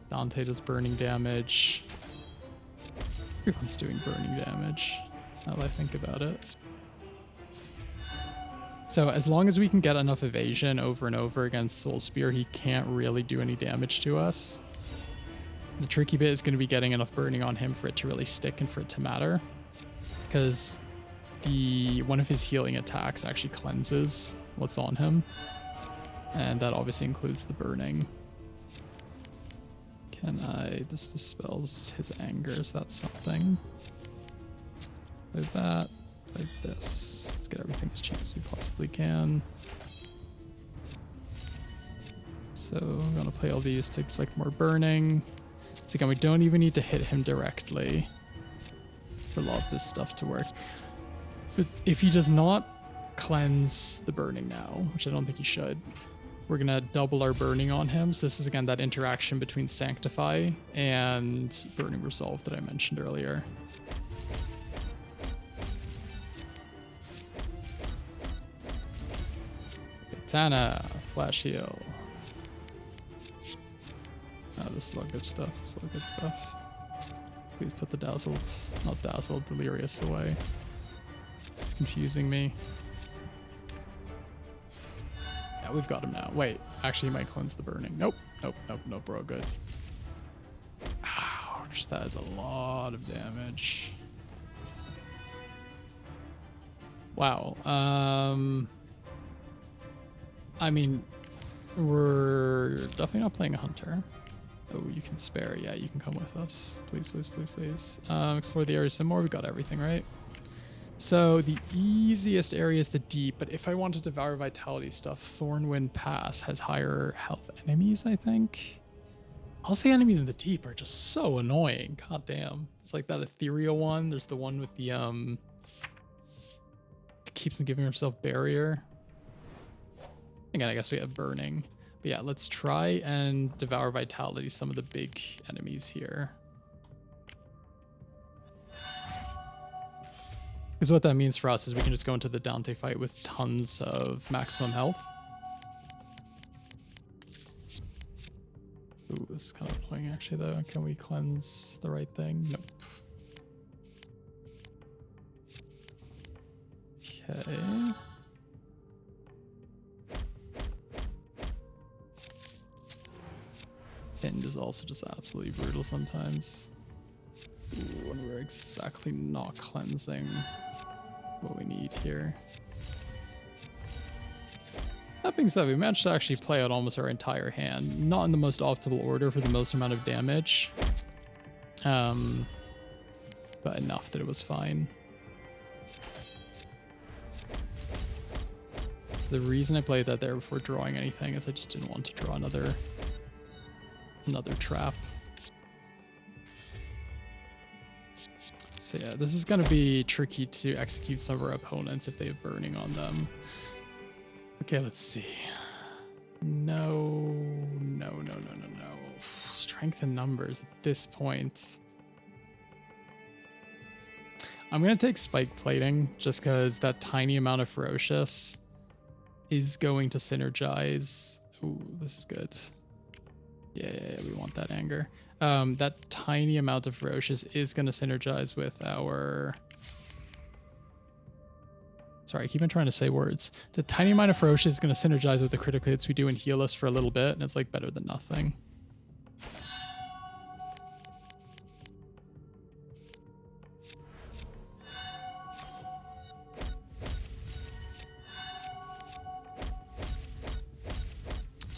Dante does burning damage. Everyone's doing burning damage, now that I think about it. So as long as we can get enough evasion over and over against Soul Spear, he can't really do any damage to us. The tricky bit is going to be getting enough burning on him for it to really stick and for it to matter. Because one of his healing attacks actually cleanses what's on him. And that obviously includes the burning. This dispels his anger, so that's something. Like that, like this. Let's get everything as cheap as we possibly can. So I'm gonna play all these to inflict more burning. So again, we don't even need to hit him directly for a lot of this stuff to work. But if he does not cleanse the burning now, which I don't think he should, we're gonna double our burning on him. So this is again that interaction between Sanctify and Burning Resolve that I mentioned earlier. Katana, Flashheal. Oh, this is all good stuff. This is all good stuff. Please put the Dazzled, Delirious away. It's confusing me. Yeah, we've got him now. Wait, actually he might cleanse the burning. Nope, we're all good. Ouch, that is a lot of damage. Wow. I mean, we're definitely not playing a hunter. Oh, you can spare. Yeah, you can come with us. Please, please, please, please. Explore the area some more. We got everything, right? So the easiest area is the deep, but if I want to devour vitality stuff, Thornwind Pass has higher health enemies, I think. Also, the enemies in the deep are just so annoying. God damn. It's like that ethereal one. There's the one with the keeps on giving herself barrier. Again, I guess we have burning. But yeah, let's try and devour vitality some of the big enemies here. Because what that means for us is we can just go into the Dante fight with tons of maximum health. Ooh, this is kind of annoying actually though. Can we cleanse the right thing? Nope. Okay. End is also just absolutely brutal sometimes. Ooh, and we're exactly not cleansing what we need here. That being said, we managed to actually play out almost our entire hand. Not in the most optimal order for the most amount of damage. But enough that it was fine. So the reason I played that there before drawing anything is I just didn't want to draw another trap. So yeah, this is going to be tricky to execute some of our opponents if they have burning on them. Okay, let's see. No. Strength in numbers at this point. I'm going to take Spike Plating just because that tiny amount of Ferocious is going to synergize. Ooh, this is good. Yeah, we want that anger. That tiny amount of Ferocious is going to synergize with our... Sorry, I keep on trying to say words. The tiny amount of Ferocious is going to synergize with the critical hits we do and heal us for a little bit, and it's like better than nothing.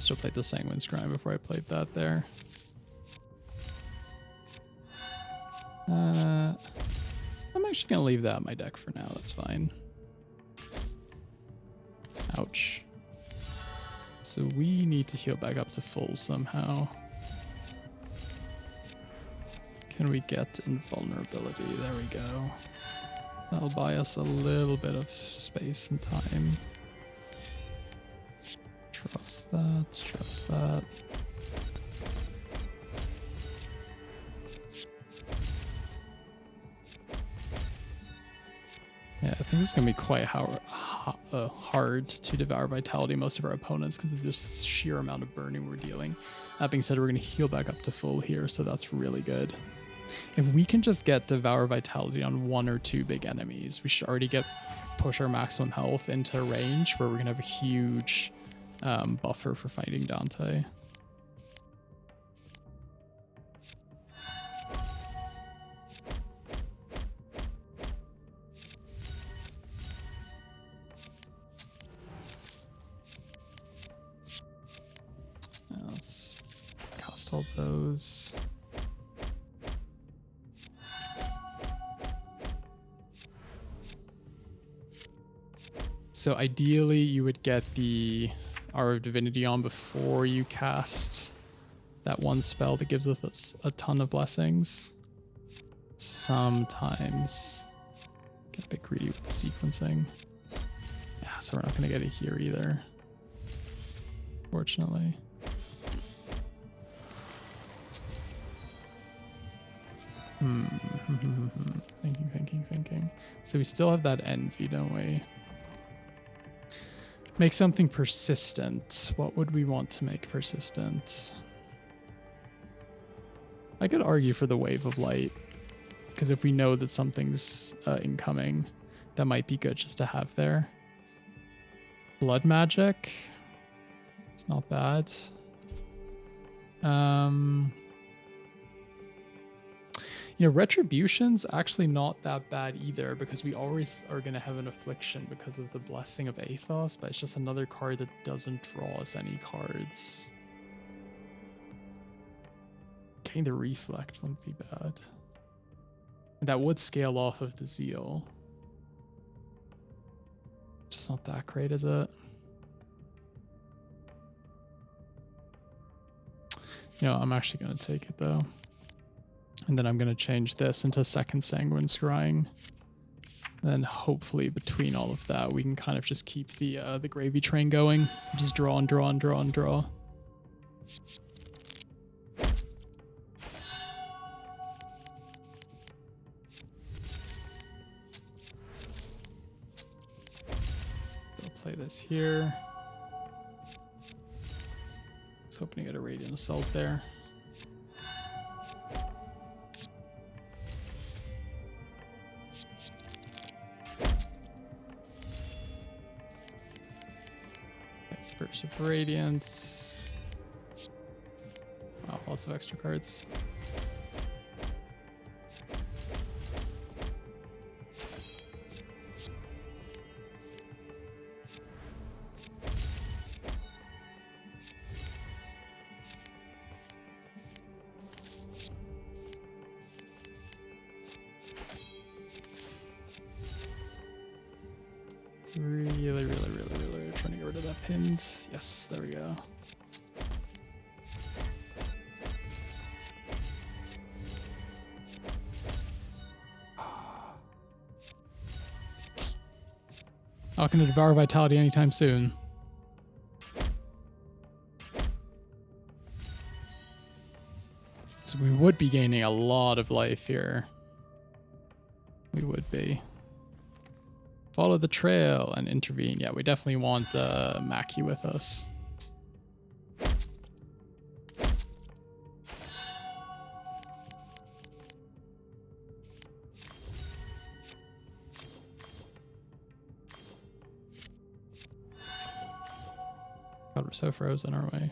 Still played the Sanguine Scrying before I played that there. I'm actually going to leave that in my deck for now. That's fine. Ouch. So we need to heal back up to full somehow. Can we get invulnerability? There we go. That'll buy us a little bit of space and time. Trust that, trust that. Yeah, I think this is going to be quite hard to devour Vitality most of our opponents because of this sheer amount of burning we're dealing. That being said, we're going to heal back up to full here, so that's really good. If we can just get Devour Vitality on 1 or 2 big enemies, we should already push our maximum health into range where we're going to have a huge buffer for fighting Dante. Let's cast all those. So ideally you would get the Hour of Divinity on before you cast that one spell that gives us a ton of blessings. Sometimes get a bit greedy with the sequencing. Yeah, so we're not going to get it here either, fortunately. Thinking. So we still have that envy, don't we? Make something persistent. What would we want to make persistent? I could argue for the Wave of Light, because if we know that something's incoming, that might be good just to have there. Blood Magic. It's not bad. You know, Retribution's actually not that bad either, because we always are going to have an Affliction because of the Blessing of Athos, but it's just another card that doesn't draw us any cards. Getting the Reflect wouldn't be bad. And that would scale off of the Zeal. Just not that great, is it? You know, I'm actually going to take it though. And then I'm going to change this into second Sanguine Scrying. Then hopefully between all of that, we can kind of just keep the gravy train going. Just draw and draw and draw and draw. I'll play this here. I was hoping to get a Radiant Assault there. Burst of Radiance. Wow, lots of extra cards. Really trying to get rid of that pinned. Yes, there we go. Not going to devour Vitality anytime soon. So we would be gaining a lot of life here. We would be. Follow the trail and intervene. Yeah, we definitely want Mackie with us. God, we're so frozen, aren't we?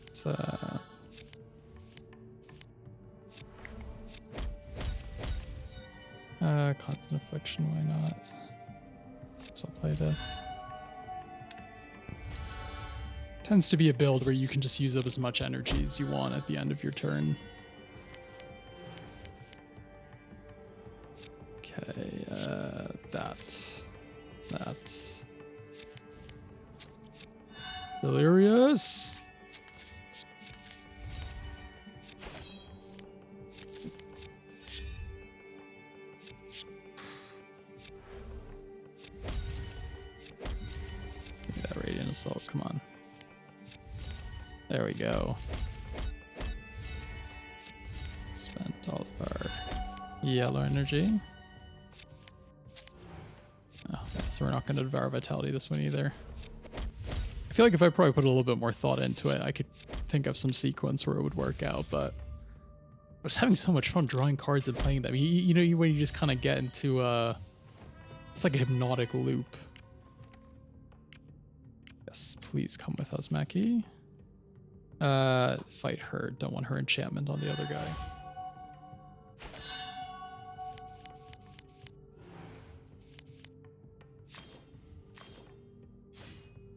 It's Constant Affliction, why not? So I'll play this. Tends to be a build where you can just use up as much energy as you want at the end of your turn. Okay, that. Delirious. Give me that Radiant Assault, come on. There we go. Spent all of our yellow energy. Oh, yeah, so we're not going to Devour Vitality this one either. I feel like if I probably put a little bit more thought into it, I could think of some sequence where it would work out, but I was having so much fun drawing cards and playing them. You know, when you just kind of get into it's like a hypnotic loop. Yes, please come with us, Mackie. Fight her. Don't want her enchantment on the other guy.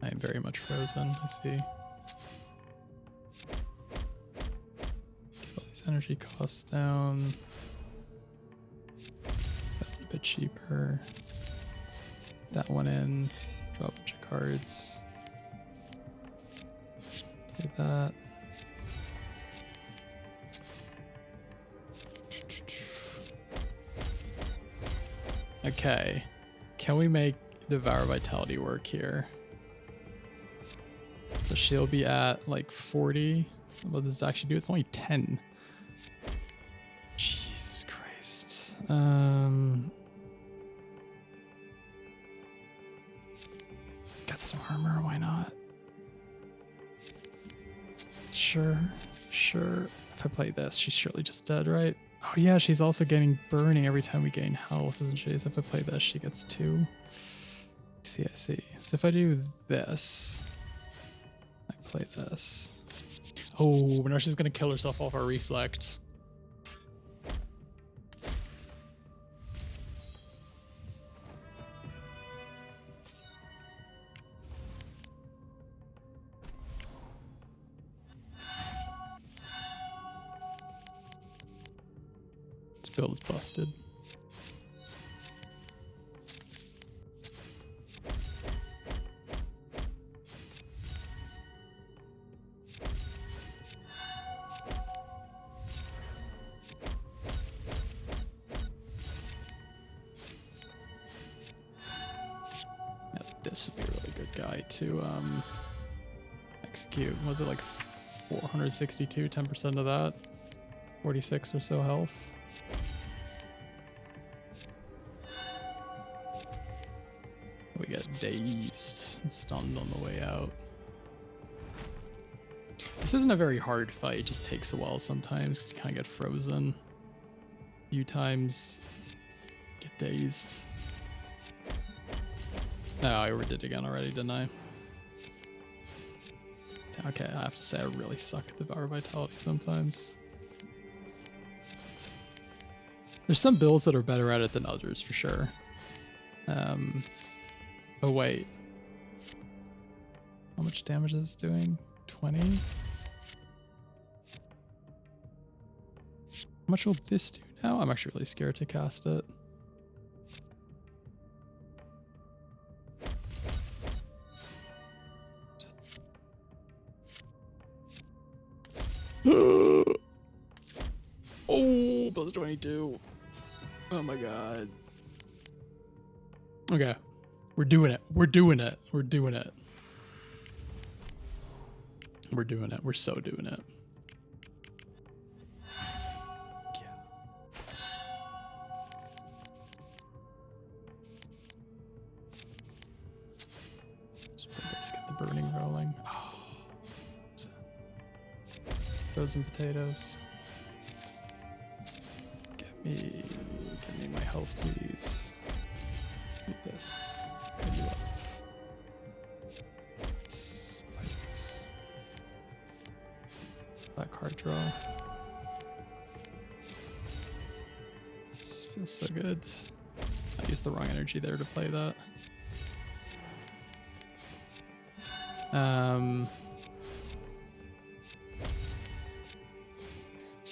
I am very much frozen, I see. Get all these energy costs down. That one a bit cheaper. That one in. Draw a bunch of cards. Play that. Okay. Can we make Devour Vitality work here? So she'll be at like 40. What does this actually do? It's only 10. Jesus Christ. Get some armor, why not? Sure. If I play this, she's surely just dead, right? Oh yeah, she's also getting burning every time we gain health, isn't she? So if I play this, she gets 2. I see. So if I do this, I play this. Oh, now she's gonna kill herself off our reflect. This build is busted. This would be a really good guy to execute. Was it like 462, 10% of that? 46 or so health. We get dazed and stunned on the way out. This isn't a very hard fight, it just takes a while sometimes because you kind of get frozen. A few times, get dazed. No, I overdid again already, didn't I? Okay, I have to say I really suck at Devour Vitality sometimes. There's some builds that are better at it than others, for sure. Oh wait. How much damage is this doing? 20? How much will this do now? I'm actually really scared to cast it. Oh, plus 22. Oh my god. Okay. We're doing it. We're doing it. We're doing it. We're doing it. We're so doing it. Yeah. Let's get the burning rolling. Oh. Frozen potatoes. Give me my health, please. Need this. Get you up. Spikes. That card draw. This feels so good. I used the wrong energy there to play that.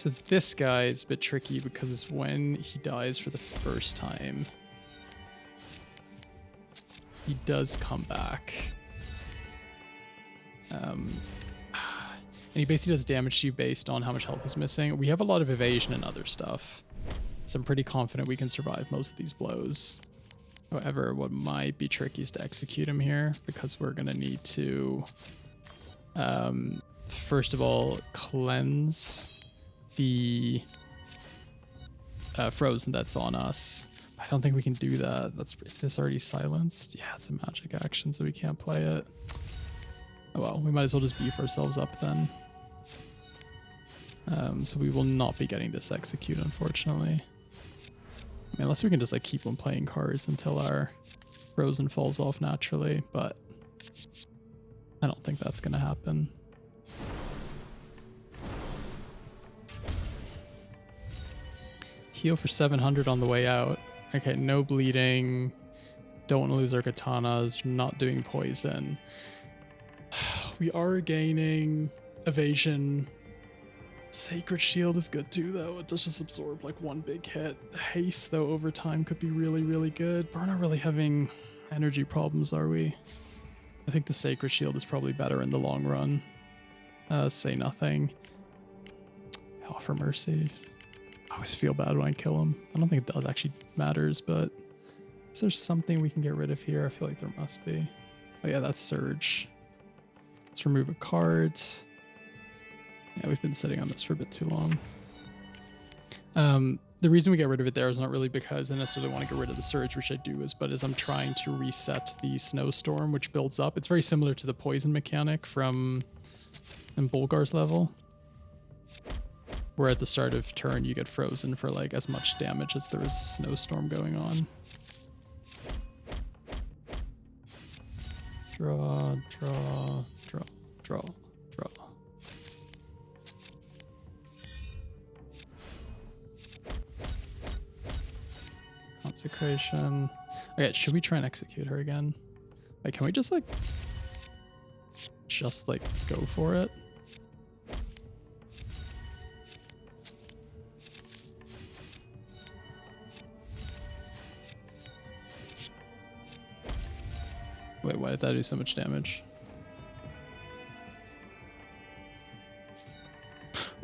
So this guy is a bit tricky because it's when he dies for the first time. He does come back. And he basically does damage to you based on how much health is missing. We have a lot of evasion and other stuff, so I'm pretty confident we can survive most of these blows. However, what might be tricky is to execute him here, because we're going to need to, first of all, cleanse the frozen that's on us. I don't think we can do that. Is this already silenced? Yeah, it's a magic action, so we can't play it. Oh well, we might as well just beef ourselves up then. So we will not be getting this execute, unfortunately. I mean, unless we can just like keep on playing cards until our frozen falls off naturally, but I don't think that's gonna happen. Heal for 700 on the way out. Okay, no bleeding. Don't want to lose our katanas. Not doing poison. We are gaining evasion. Sacred Shield is good too, though. It does just absorb like one big hit. Haste, though, over time could be really, really good. We're not really having energy problems, are we? I think the Sacred Shield is probably better in the long run. Say nothing. Offer Mercy. I always feel bad when I kill him. I don't think it does actually matters, but is there something we can get rid of here? I feel like there must be. Oh yeah, that's Surge. Let's remove a card. Yeah, we've been sitting on this for a bit too long. The reason we get rid of it there is not really because I necessarily want to get rid of the Surge, which I do, but as I'm trying to reset the Snowstorm, which builds up. It's very similar to the poison mechanic from Bolgar's level, where at the start of turn you get frozen for like as much damage as there is Snowstorm going on. Draw, draw, draw, draw, draw. Consecration. Okay, should we try and execute her again? Wait, can we just like go for it? Wait, why did that do so much damage?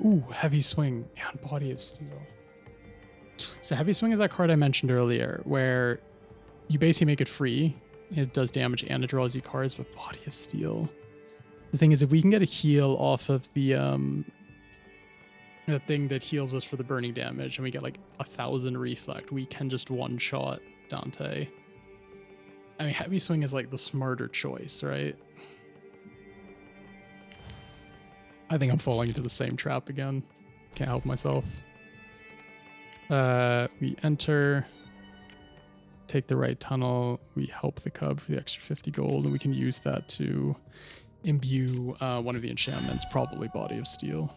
Ooh, Heavy Swing and Body of Steel. So Heavy Swing is that card I mentioned earlier, where you basically make it free. It does damage and it draws you cards, but Body of Steel. The thing is, if we can get a heal off of the thing that heals us for the burning damage, and we get like 1,000 reflect, we can just one-shot Dante. I mean, Heavy Swing is like the smarter choice, right? I think I'm falling into the same trap again. Can't help myself. We enter, take the right tunnel, we help the cub for the extra 50 gold, and we can use that to imbue one of the enchantments, probably Body of Steel.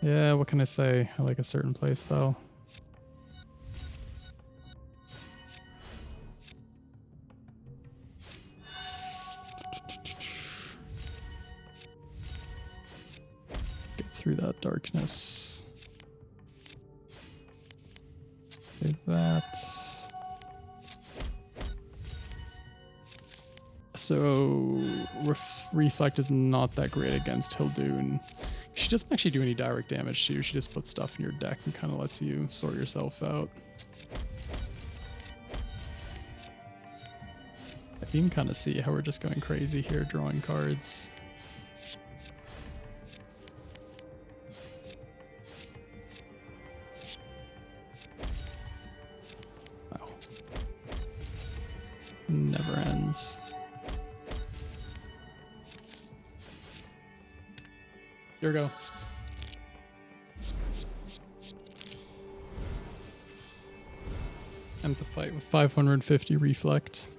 Yeah, what can I say? I like a certain playstyle. Through that darkness. Save that. So Reflect is not that great against Hildoon. She doesn't actually do any direct damage to you. She just puts stuff in your deck and kind of lets you sort yourself out. You can kind of see how we're just going crazy here, drawing cards. Wow. Never ends. Here we go. End the fight with 550 reflect.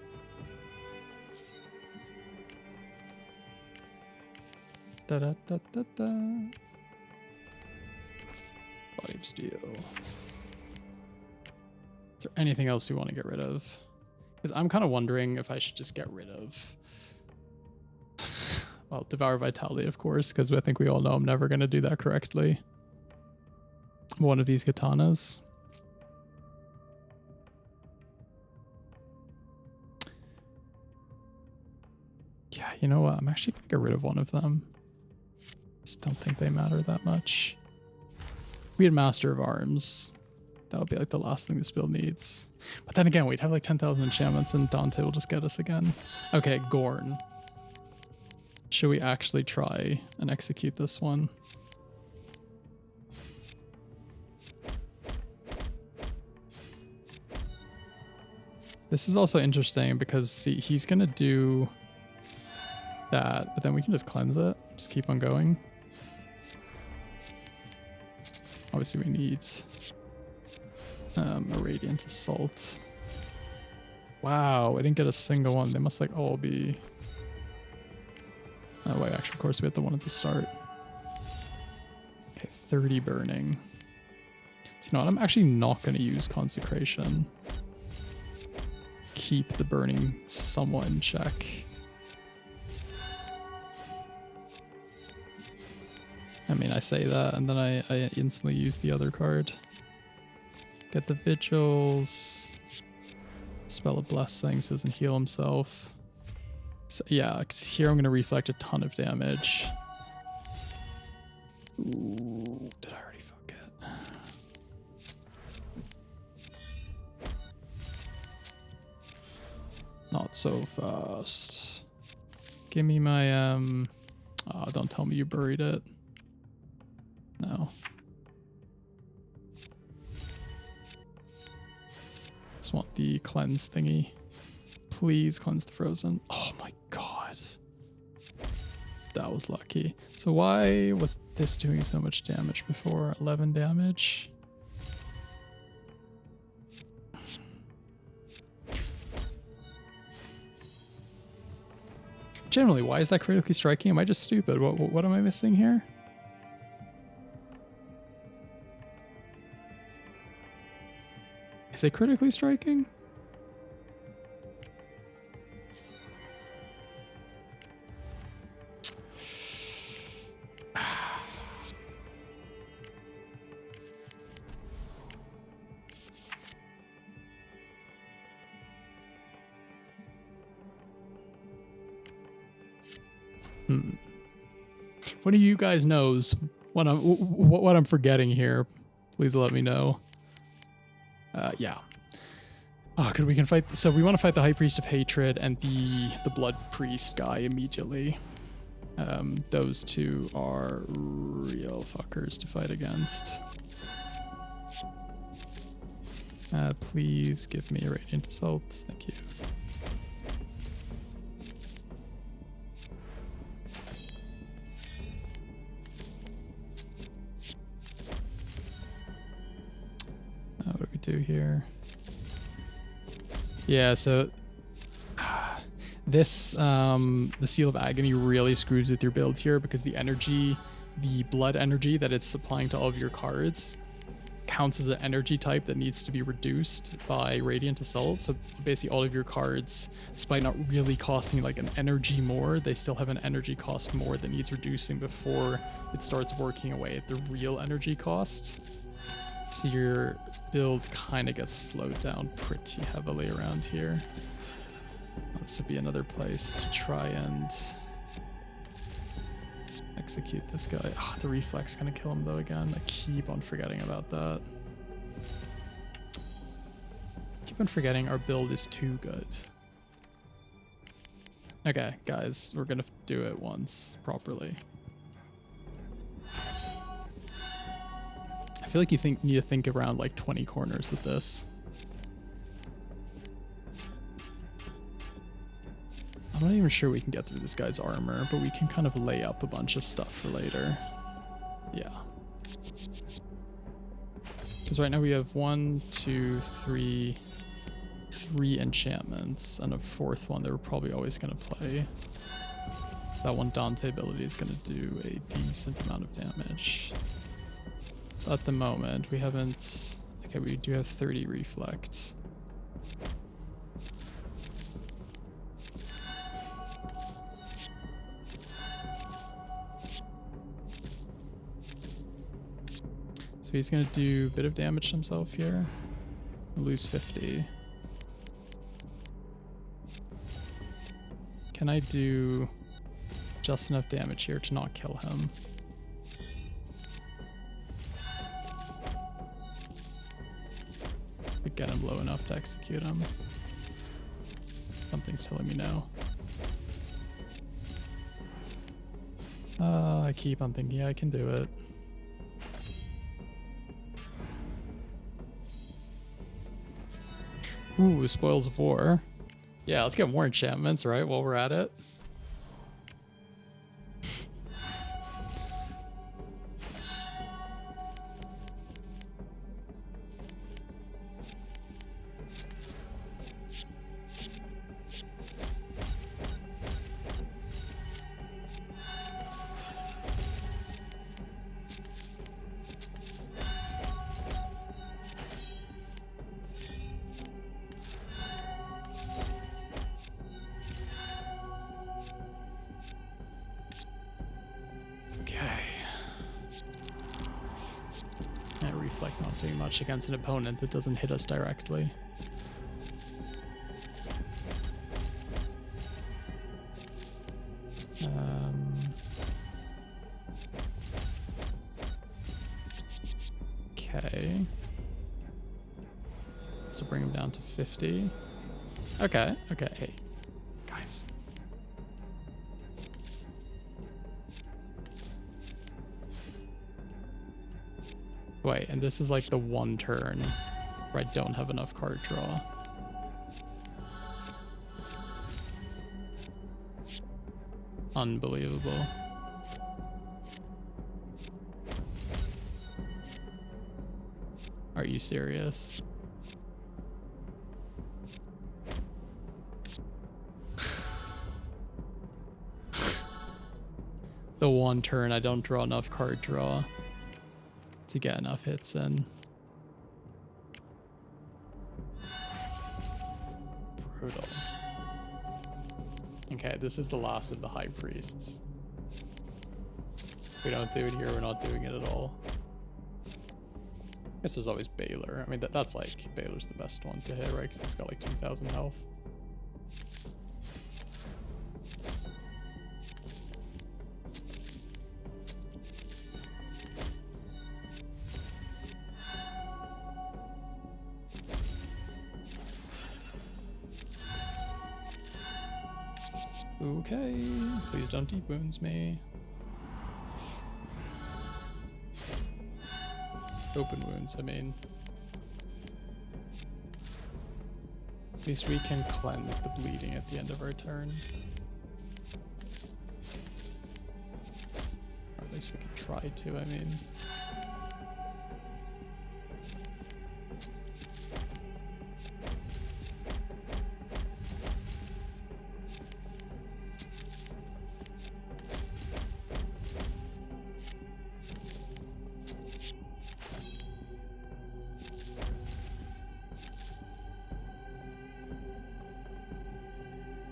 Da da da da da. Body of Steel. Is there anything else you want to get rid of? Because I'm kind of wondering if I should just get rid of well, Devour Vitality, of course, because I think we all know I'm never going to do that correctly. One of these katanas. Yeah, you know what? I'm actually going to get rid of one of them. Just don't think they matter that much. We had Master of Arms. That would be like the last thing this build needs. But then again, we'd have like 10,000 enchantments and Dante will just get us again. Okay, Gorn. Should we actually try and execute this one? This is also interesting because see, he's going to do that, but then we can just cleanse it. Just keep on going. Obviously we need a Radiant Assault. Wow, I didn't get a single one. They must like all be... Oh wait, actually of course we had the one at the start. Okay, 30 burning. So you know what, I'm actually not going to use Consecration. Keep the burning somewhat in check. I mean, I say that, and then I instantly use the other card. Get the Vigils. Spell a Blessing so he doesn't heal himself. So, yeah, because here I'm going to reflect a ton of damage. Ooh, did I already forget? Not so fast. Give me my, oh, don't tell me you buried it. No. Just want the cleanse thingy. Please cleanse the frozen. Oh my god. That was lucky. So why was this doing so much damage before? 11 damage? Generally, why is that critically striking? Am I just stupid? What am I missing here? Is it critically striking? One of you guys knows what I'm forgetting here. Please let me know. Yeah. Oh, good. We can fight. So we want to fight the High Priest of Hatred and the Blood Priest guy immediately. Those two are real fuckers to fight against. Please give me a Radiant Assault. Thank you. What do we do here? Yeah, so this the Seal of Agony really screws with your build here because the energy, the blood energy that it's supplying to all of your cards counts as an energy type that needs to be reduced by Radiant Assault. So basically all of your cards, despite not really costing like an energy more, they still have an energy cost more that needs reducing before it starts working away at the real energy cost. So your build kind of gets slowed down pretty heavily around here. This would be another place to try and execute this guy. Oh, the reflex gonna kill him though again. I keep on forgetting about that. Keep on forgetting our build is too good. Okay, guys, we're gonna do it once properly. I feel like you need to think around like 20 corners with this. I'm not even sure we can get through this guy's armor, but we can kind of lay up a bunch of stuff for later. Yeah. Because right now we have 1, 2, 3 enchantments and a fourth one that we're probably always going to play. That one Dante ability is going to do a decent amount of damage. So at the moment, we haven't... Okay, we do have 30 reflect. So he's gonna do a bit of damage to himself here. Lose 50. Can I do just enough damage here to not kill him? To get him low enough to execute him. Something's telling me no. I keep on thinking I can do it. Ooh, Spoils of War. Yeah, let's get more enchantments, right, while we're at it. Reflect not doing much against an opponent that doesn't hit us directly. Okay. So bring him down to 50. Okay, okay, hey, guys. Wait, and this is like the one turn where I don't have enough card draw. Unbelievable. Are you serious? The one turn I don't draw enough card draw to get enough hits in. Brutal. Okay, this is the last of the High Priests. If we don't do it here, we're not doing it at all. I guess there's always Baylor. I mean, that's like, Baylor's the best one to hit, right? Because he's got like 2,000 health. Okay, please don't deep wounds me. Open wounds, I mean. At least we can cleanse the bleeding at the end of our turn. Or at least we can try to, I mean.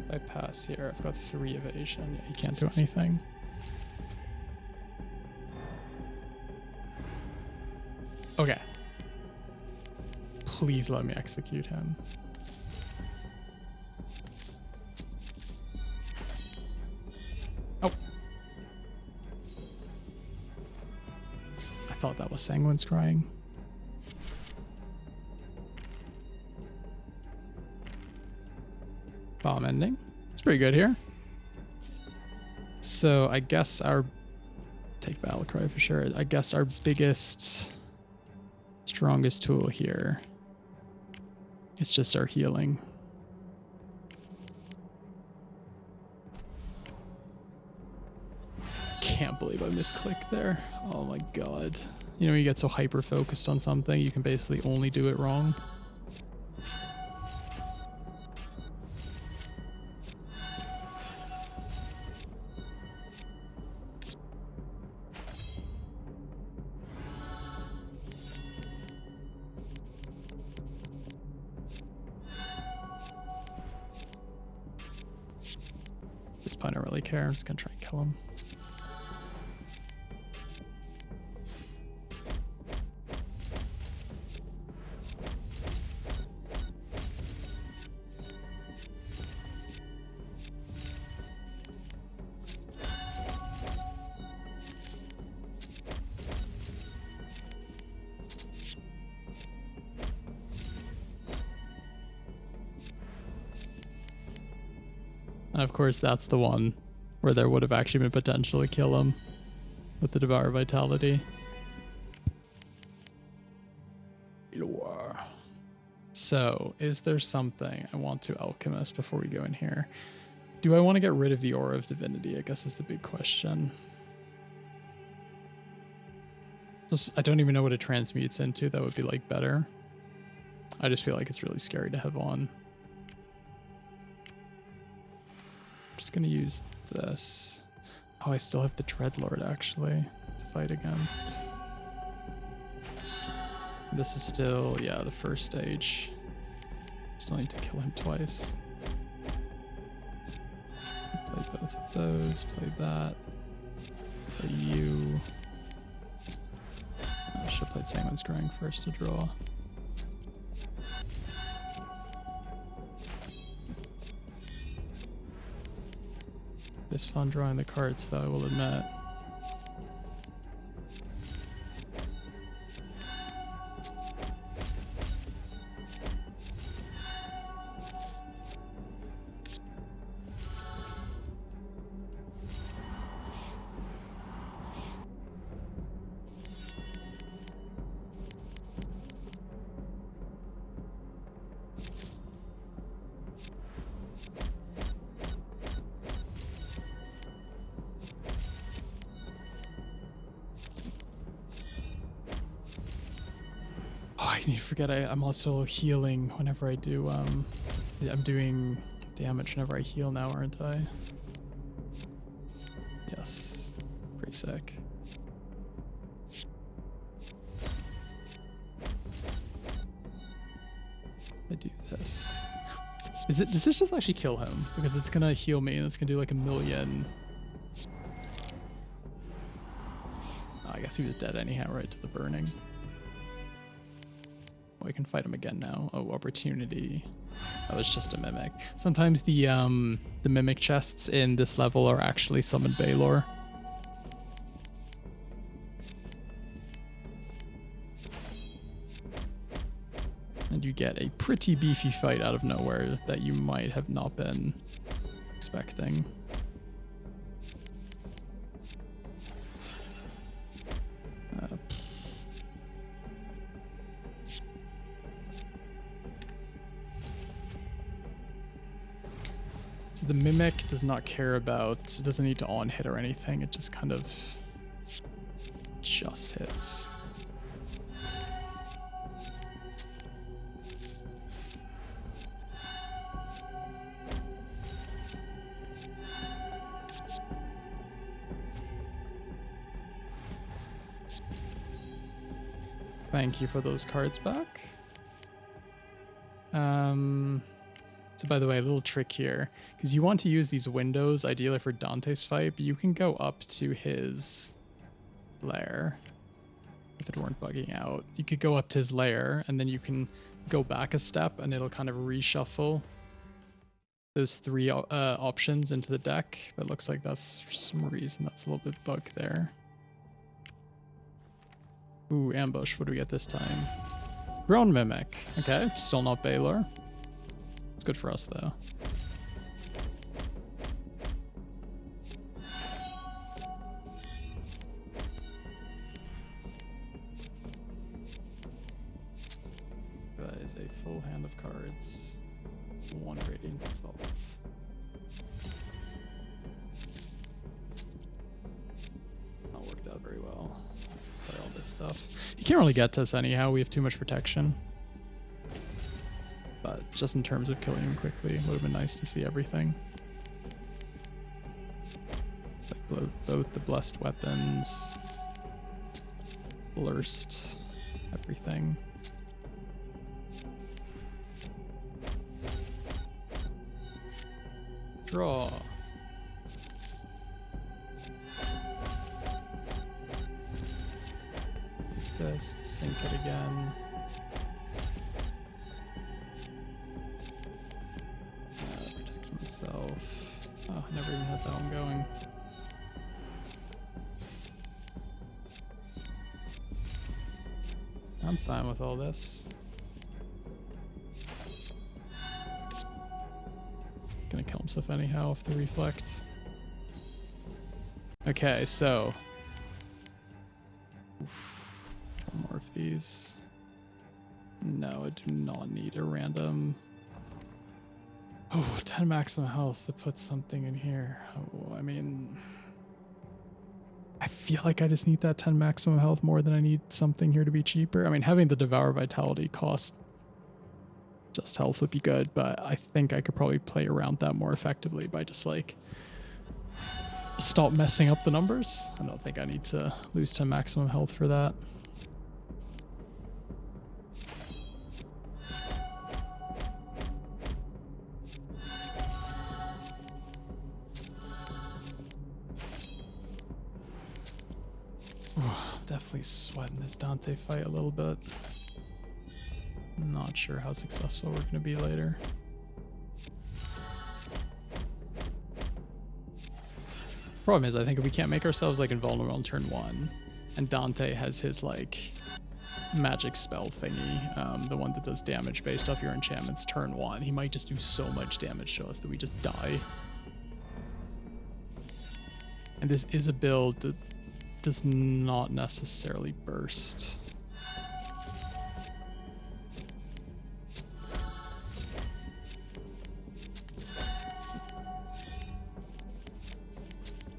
I pass here. I've got 3 evasion. Yeah, he can't do anything. Okay. Please let me execute him. Oh. I thought that was Sanguine Scrying. Bomb ending. It's pretty good here. So I guess our... Take Battlecry for sure. I guess our biggest, strongest tool here is just our healing. Can't believe I misclicked there. Oh my god. You know, you get so hyper-focused on something, you can basically only do it wrong. At this point, I don't really care. I'm just gonna try and kill him. And of course, that's the one where there would have actually been potential to kill him with the Devour Vitality. So, is there something I want to Alchemist before we go in here? Do I want to get rid of the Aura of Divinity? I guess is the big question. I don't even know what it transmutes into. That would be like better. I just feel like it's really scary to have on. I'm just gonna use this. Oh, I still have the Dreadlord actually to fight against. This is still, yeah, the first stage. Still need to kill him twice. Play both of those, play that. Play you. I should have played Sanguine Scrying first to draw. It's fun drawing the cards though, I will admit. You forget I'm also healing whenever I do I'm doing damage whenever I heal now, aren't I? Yes. Pretty sick. I do this. Does this just actually kill him? Because it's gonna heal me and it's gonna do like 1,000,000. Oh, I guess he was dead anyhow, right to the burning. I can fight him again now. Oh, opportunity. Oh, it's just a mimic. Sometimes the mimic chests in this level are actually summoned Baylor. And you get a pretty beefy fight out of nowhere that you might have not been expecting. The Mimic does not care about, it doesn't need to on hit or anything, it just kind of just hits. Thank you for those cards back. So by the way, a little trick here, because you want to use these windows ideally for Dante's fight, but you can go up to his lair if it weren't bugging out. You could go up to his lair and then you can go back a step and it'll kind of reshuffle those three options into the deck. But it looks like that's, for some reason, that's a little bit bug there. Ooh, ambush. What do we get this time? Grown Mimic. Okay, still not Baylor. It's good for us, though. That is a full hand of cards. 1 Radiant Assault. Not worked out very well. Play all this stuff. He can't really get to us anyhow. We have too much protection. But just in terms of killing him quickly, it would have been nice to see everything. Like both the blessed weapons, blurst, everything. Draw. This to sink it again. Protect myself. Oh, I never even had that one going. I'm fine with all this. Gonna kill himself anyhow off the reflect. Okay, so. Oof. More of these. No, I do not need a random. Oh, 10 maximum health to put something in here. Oh, I mean, I feel like I just need that 10 maximum health more than I need something here to be cheaper. I mean, having the Devour Vitality cost just health would be good, but I think I could probably play around that more effectively by just like stop messing up the numbers. I don't think I need to lose 10 maximum health for that. Definitely sweating this Dante fight a little bit. Not sure how successful we're going to be later. Problem is, I think if we can't make ourselves like invulnerable on turn 1, and Dante has his like magic spell thingy, the one that does damage based off your enchantments turn 1, he might just do so much damage to us that we just die. And this is a build that does not necessarily burst.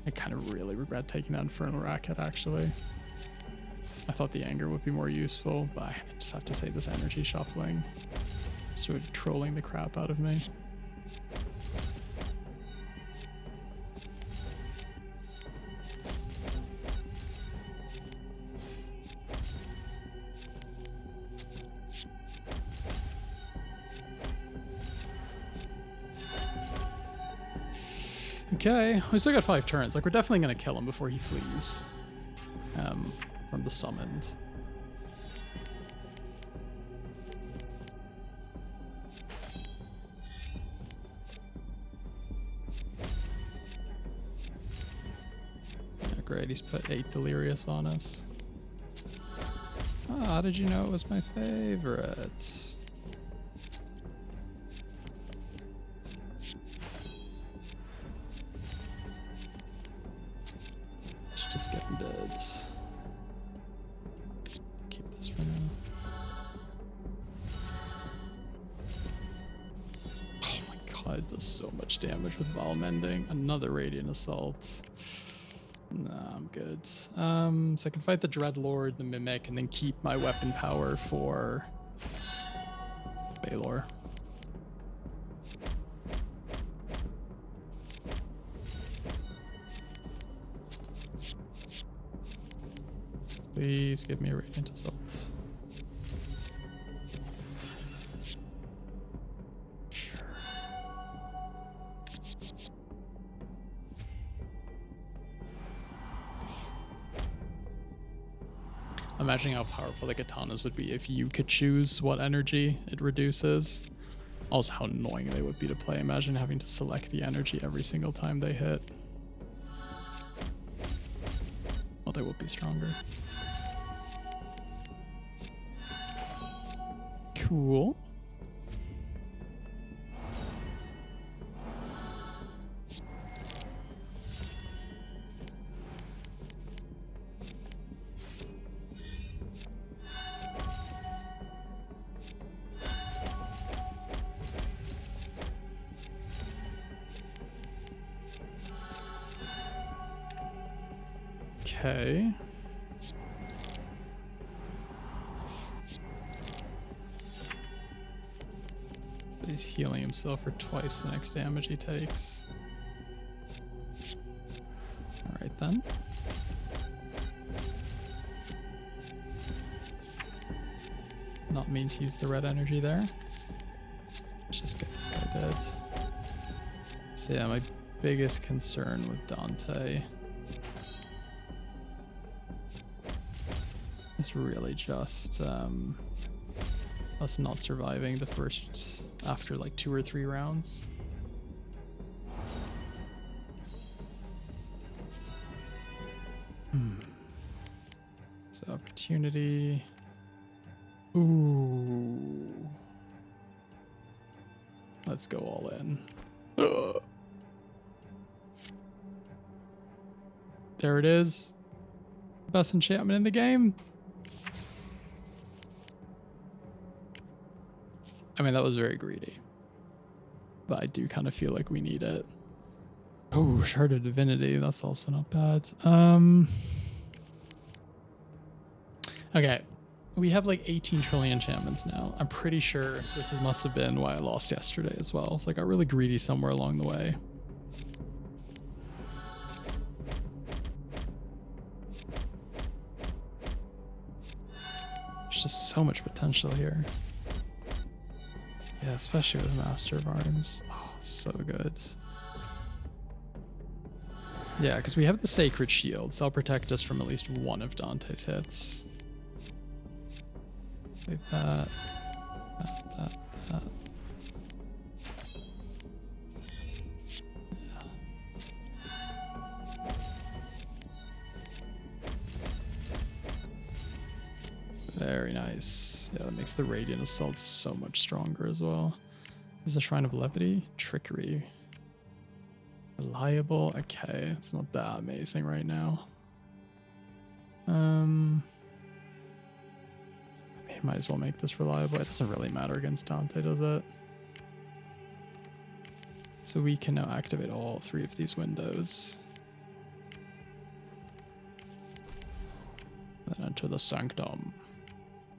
I kind of really regret taking that Infernal Racket, actually. I thought the Anger would be more useful, but I just have to say this energy shuffling is sort of trolling the crap out of me. Okay, we still got 5 turns. Like, we're definitely going to kill him before he flees from the summoned. Yeah, great, he's put 8 Delirious on us. Oh, how did you know it was my favorite? Just getting dead. Keep this for now. Oh my god, it does so much damage with Vile Mending. Another Radiant Assault. Nah, I'm good. So I can fight the Dreadlord, the Mimic, and then keep my weapon power for Balor. Please give me a Radiant Assault. Sure. I'm imagining how powerful the katanas would be if you could choose what energy it reduces. Also how annoying they would be to play. Imagine having to select the energy every single time they hit. Well, they would be stronger. Cool. Okay. He's healing himself for twice the next damage he takes. Alright then. Not mean to use the red energy there. Let's just get this guy dead. So yeah, my biggest concern with Dante is really just us not surviving the first after like 2 or 3 rounds. So opportunity. Ooh. Let's go all in. There it is. Best enchantment in the game. I mean, that was very greedy. But I do kind of feel like we need it. Oh, Shard of Divinity. That's also not bad. Okay. We have like 18 trillion enchantments now. I'm pretty sure must have been why I lost yesterday as well. So I got really greedy somewhere along the way. There's just so much potential here. Yeah, especially with Master of Arms. Oh, so good. Yeah, because we have the Sacred Shield, so that'll protect us from at least one of Dante's hits. Like that. That. Very nice. Yeah, that makes the Radiant Assault so much stronger as well. This is a Shrine of Levity. Trickery. Reliable. Okay, it's not that amazing right now. I mean, might as well make this reliable. It doesn't really matter against Dante, does it? So we can now activate all three of these windows. Then enter the Sanctum.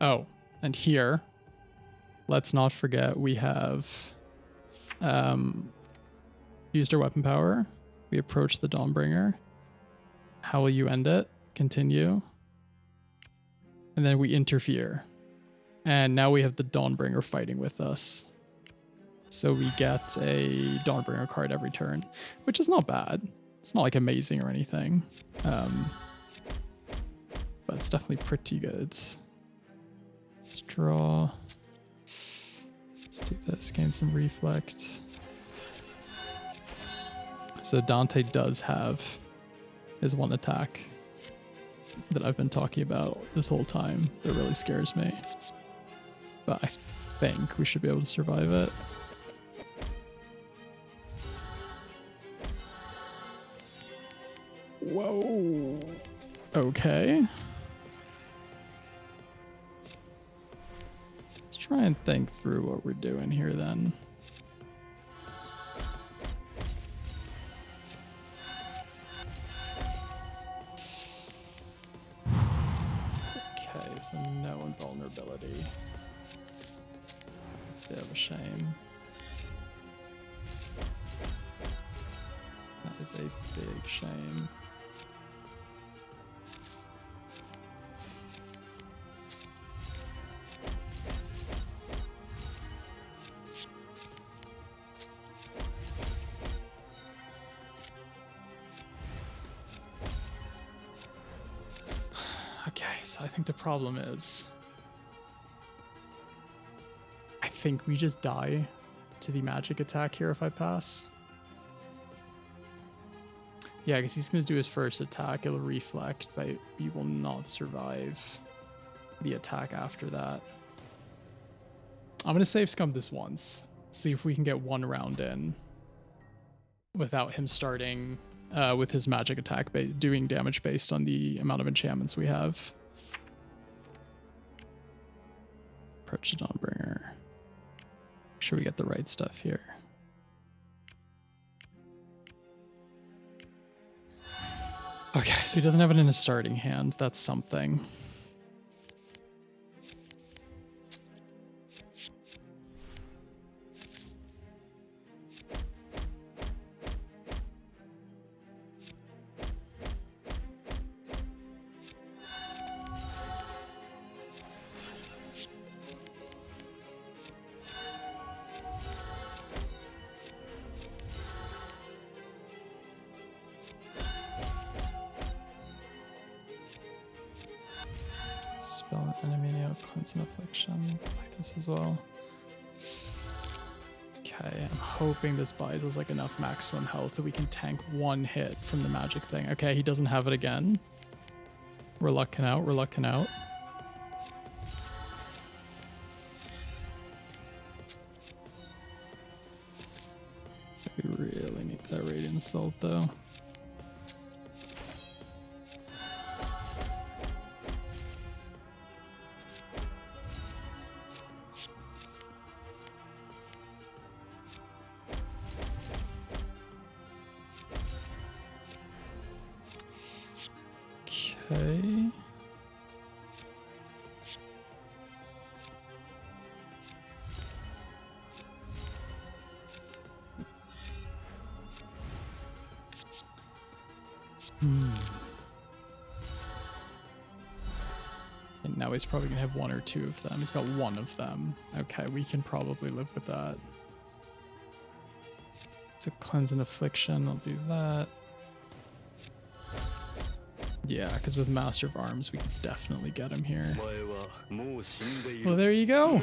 Oh, and here, let's not forget we have used our weapon power. We approach the Dawnbringer. How will you end it? Continue. And then we interfere. And now we have the Dawnbringer fighting with us. So we get a Dawnbringer card every turn, which is not bad. It's not like amazing or anything. But it's definitely pretty good. Let's draw. Let's do this, gain some reflect. So Dante does have his one attack that I've been talking about this whole time that really scares me. But I think we should be able to survive it. Whoa. Okay. Let's try and think through what we're doing here then. Okay, so no invulnerability. It's a bit of a shame. That is a big shame. Okay, so I think the problem is I think we just die to the magic attack here if I pass. Yeah, because he's going to do his first attack. It'll reflect, but we will not survive the attack after that. I'm going to save scum this once. See if we can get one round in without him starting with his magic attack, doing damage based on the amount of enchantments we have. Approach the Dawnbringer. Make sure we get the right stuff here. Okay, so he doesn't have it in his starting hand. That's something. Spell an enemy out, cleanse an affliction. Like this as well. Okay, I'm hoping this buys us like enough maximum health that we can tank one hit from the magic thing. Okay, he doesn't have it again. We're lucking out, we're lucking out. We that Radiant Assault though. Okay. And now he's probably gonna have one or two of them. He's got one of them. Okay, we can probably live with that. It's a Cleanse and Affliction. I'll do that. Yeah, because with Master of Arms, we can definitely get him here. Well, there you go.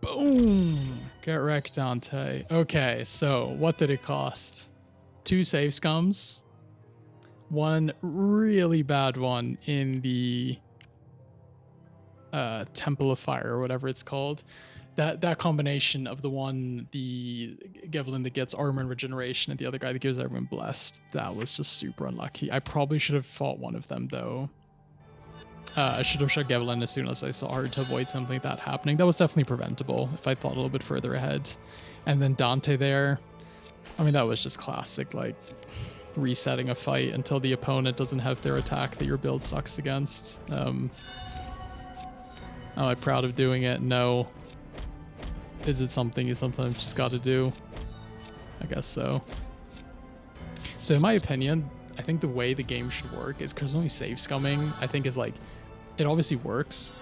Boom! Get wrecked, Dante. Okay, so what did it cost? 2 save scums. One really bad one in the Temple of Fire or whatever it's called. That combination of the Gevelin that gets armor and regeneration and the other guy that gives everyone blessed, that was just super unlucky. I probably should have fought one of them though. I should have shot Gevelin as soon as I saw her to avoid something like that happening. That was definitely preventable if I thought a little bit further ahead. And then Dante there, I mean, that was just classic, like resetting a fight until the opponent doesn't have their attack that your build sucks against. Am I proud of doing it? No. Is it something you sometimes just got to do? I guess so. So in my opinion, I think the way the game should work is because only save scumming, I think, is like, it obviously works,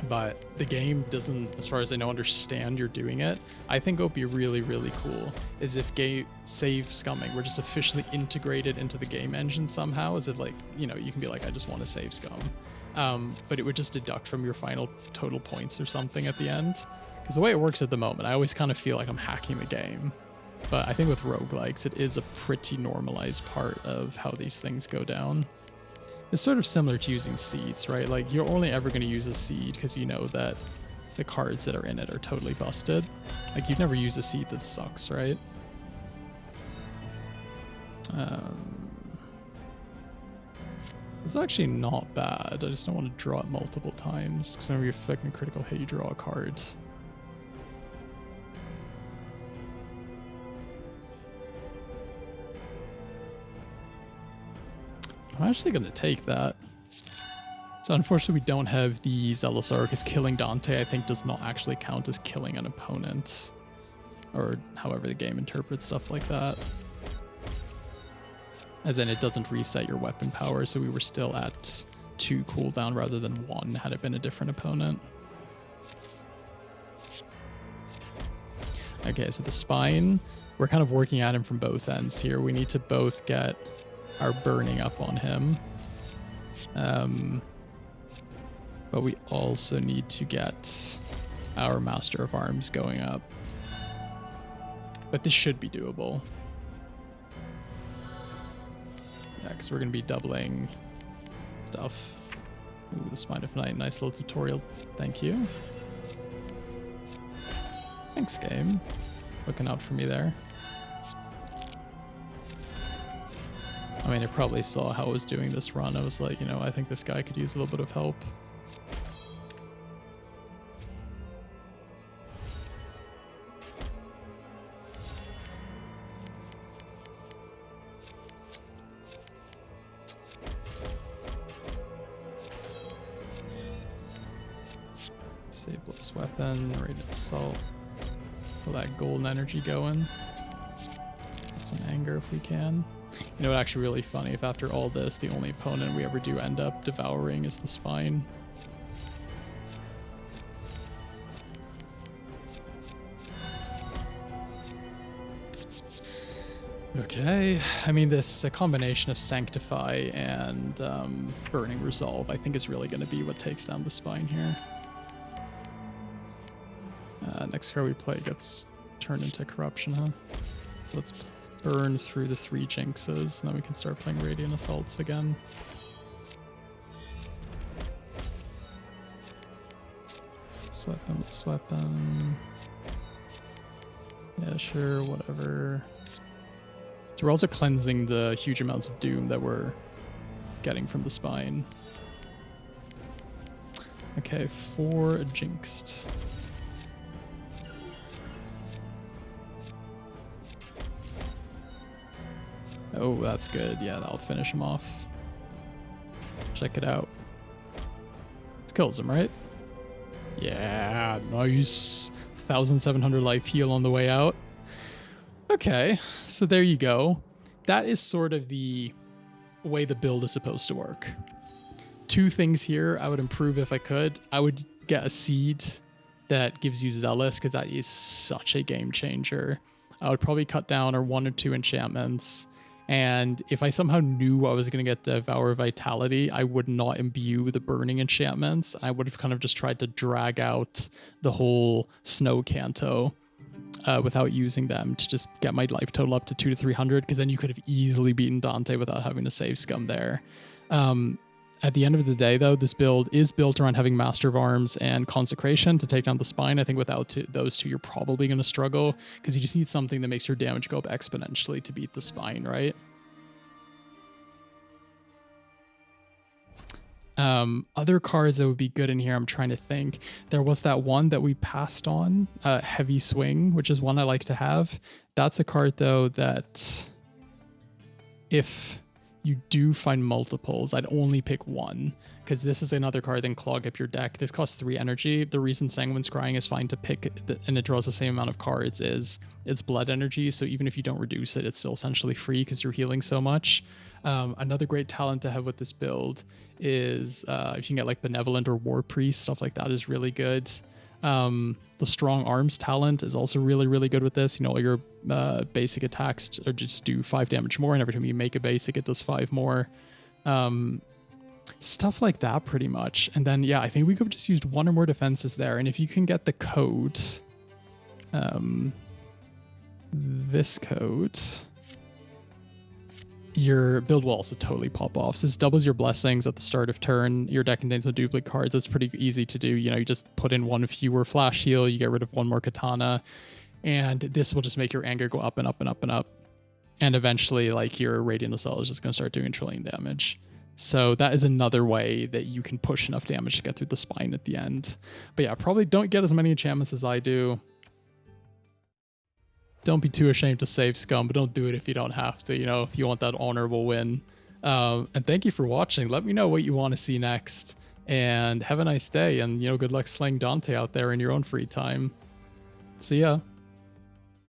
but the game doesn't, as far as I know, understand you're doing it. I think it would be really, really cool is if save scumming were just officially integrated into the game engine somehow, as if, like, you know, you can be like, I just want to save scum. But it would just deduct from your final total points or something at the end. Because the way it works at the moment, I always kind of feel like I'm hacking the game. But I think with roguelikes, it is a pretty normalized part of how these things go down. It's sort of similar to using seeds, right? Like, you're only ever going to use a seed because you know that the cards that are in it are totally busted. Like, you'd never use a seed that sucks, right? It's actually not bad. I just don't want to draw it multiple times because whenever you're affecting a critical hit, you draw a card. I'm actually going to take that. So unfortunately we don't have the Zealous Arc, because killing Dante I think does not actually count as killing an opponent. Or however the game interprets stuff like that. As in, it doesn't reset your weapon power, so we were still at 2 cooldown rather than 1 had it been a different opponent. Okay, so the spine, we're kind of working at him from both ends here. We need to both get our burning up on him. But we also need to get our Master of Arms going up. But this should be doable. Yeah, because we're going to be doubling stuff. Ooh, the Spine of Night, nice little tutorial. Thank you. Thanks, game. Looking out for me there. I mean, I probably saw how I was doing this run. I was like, you know, I think this guy could use a little bit of help. Disable this weapon, Radiant Assault. Pull that golden energy going. Get some anger if we can. You know, it's actually really funny if after all this, the only opponent we ever do end up devouring is the spine. Okay, I mean, a combination of Sanctify and Burning Resolve, I think is really going to be what takes down the spine here. Next card we play gets turned into Corruption, huh? Let's burn through the 3 Jinxes, and then we can start playing Radiant Assaults again. This weapon. Yeah, sure, whatever. So we're also cleansing the huge amounts of doom that we're getting from the spine. Okay, 4 jinxed. Oh, that's good. Yeah, that'll finish him off. Check it out. This kills him, right? Yeah, nice. 1,700 life heal on the way out. Okay, so there you go. That is sort of the way the build is supposed to work. 2 things here I would improve if I could. I would get a seed that gives you Zealous, because that is such a game changer. I would probably cut down or 1 or 2 enchantments. And if I somehow knew I was going to get Devour Vitality, I would not imbue the burning enchantments. I would have kind of just tried to drag out the whole Snow Canto without using them to just get my life total up to 200 to 300, because then you could have easily beaten Dante without having to save scum there. At the end of the day, though, this build is built around having Master of Arms and Consecration to take down the spine. I think without those 2, you're probably going to struggle, because you just need something that makes your damage go up exponentially to beat the spine, right? Other cards that would be good in here, I'm trying to think. There was that one that we passed on, Heavy Swing, which is one I like to have. That's a card, though, that if you do find multiples, I'd only pick 1, because this is another card that can clog up your deck. This costs 3 energy. The reason Sanguine Scrying is fine to pick and it draws the same amount of cards is it's blood energy, so even if you don't reduce it, it's still essentially free because you're healing so much. Another great talent to have with this build is if you can get like Benevolent or War Priest, stuff like that is really good. The Strong Arms talent is also really, really good with this. You know, all your basic attacks just do 5 damage more, and every time you make a basic, it does 5 more. Stuff like that, pretty much. And then, yeah, I think we could have just used 1 or more defenses there. And if you can get the code, this code, your build will also totally pop off. So this doubles your blessings at the start of turn. Your deck contains no duplicate cards. It's pretty easy to do. You know, you just put in 1 fewer Flashheal, you get rid of 1 more Katana, and this will just make your anger go up and up and up and up. And eventually, like, your Radiant Assault is just going to start doing a trillion damage. So that is another way that you can push enough damage to get through the spine at the end. But yeah, probably don't get as many enchantments as I do. Don't be too ashamed to save scum, but don't do it if you don't have to, you know, if you want that honorable win. And thank you for watching. Let me know what you want to see next, and have a nice day. And, you know, good luck slaying Dante out there in your own free time. See ya.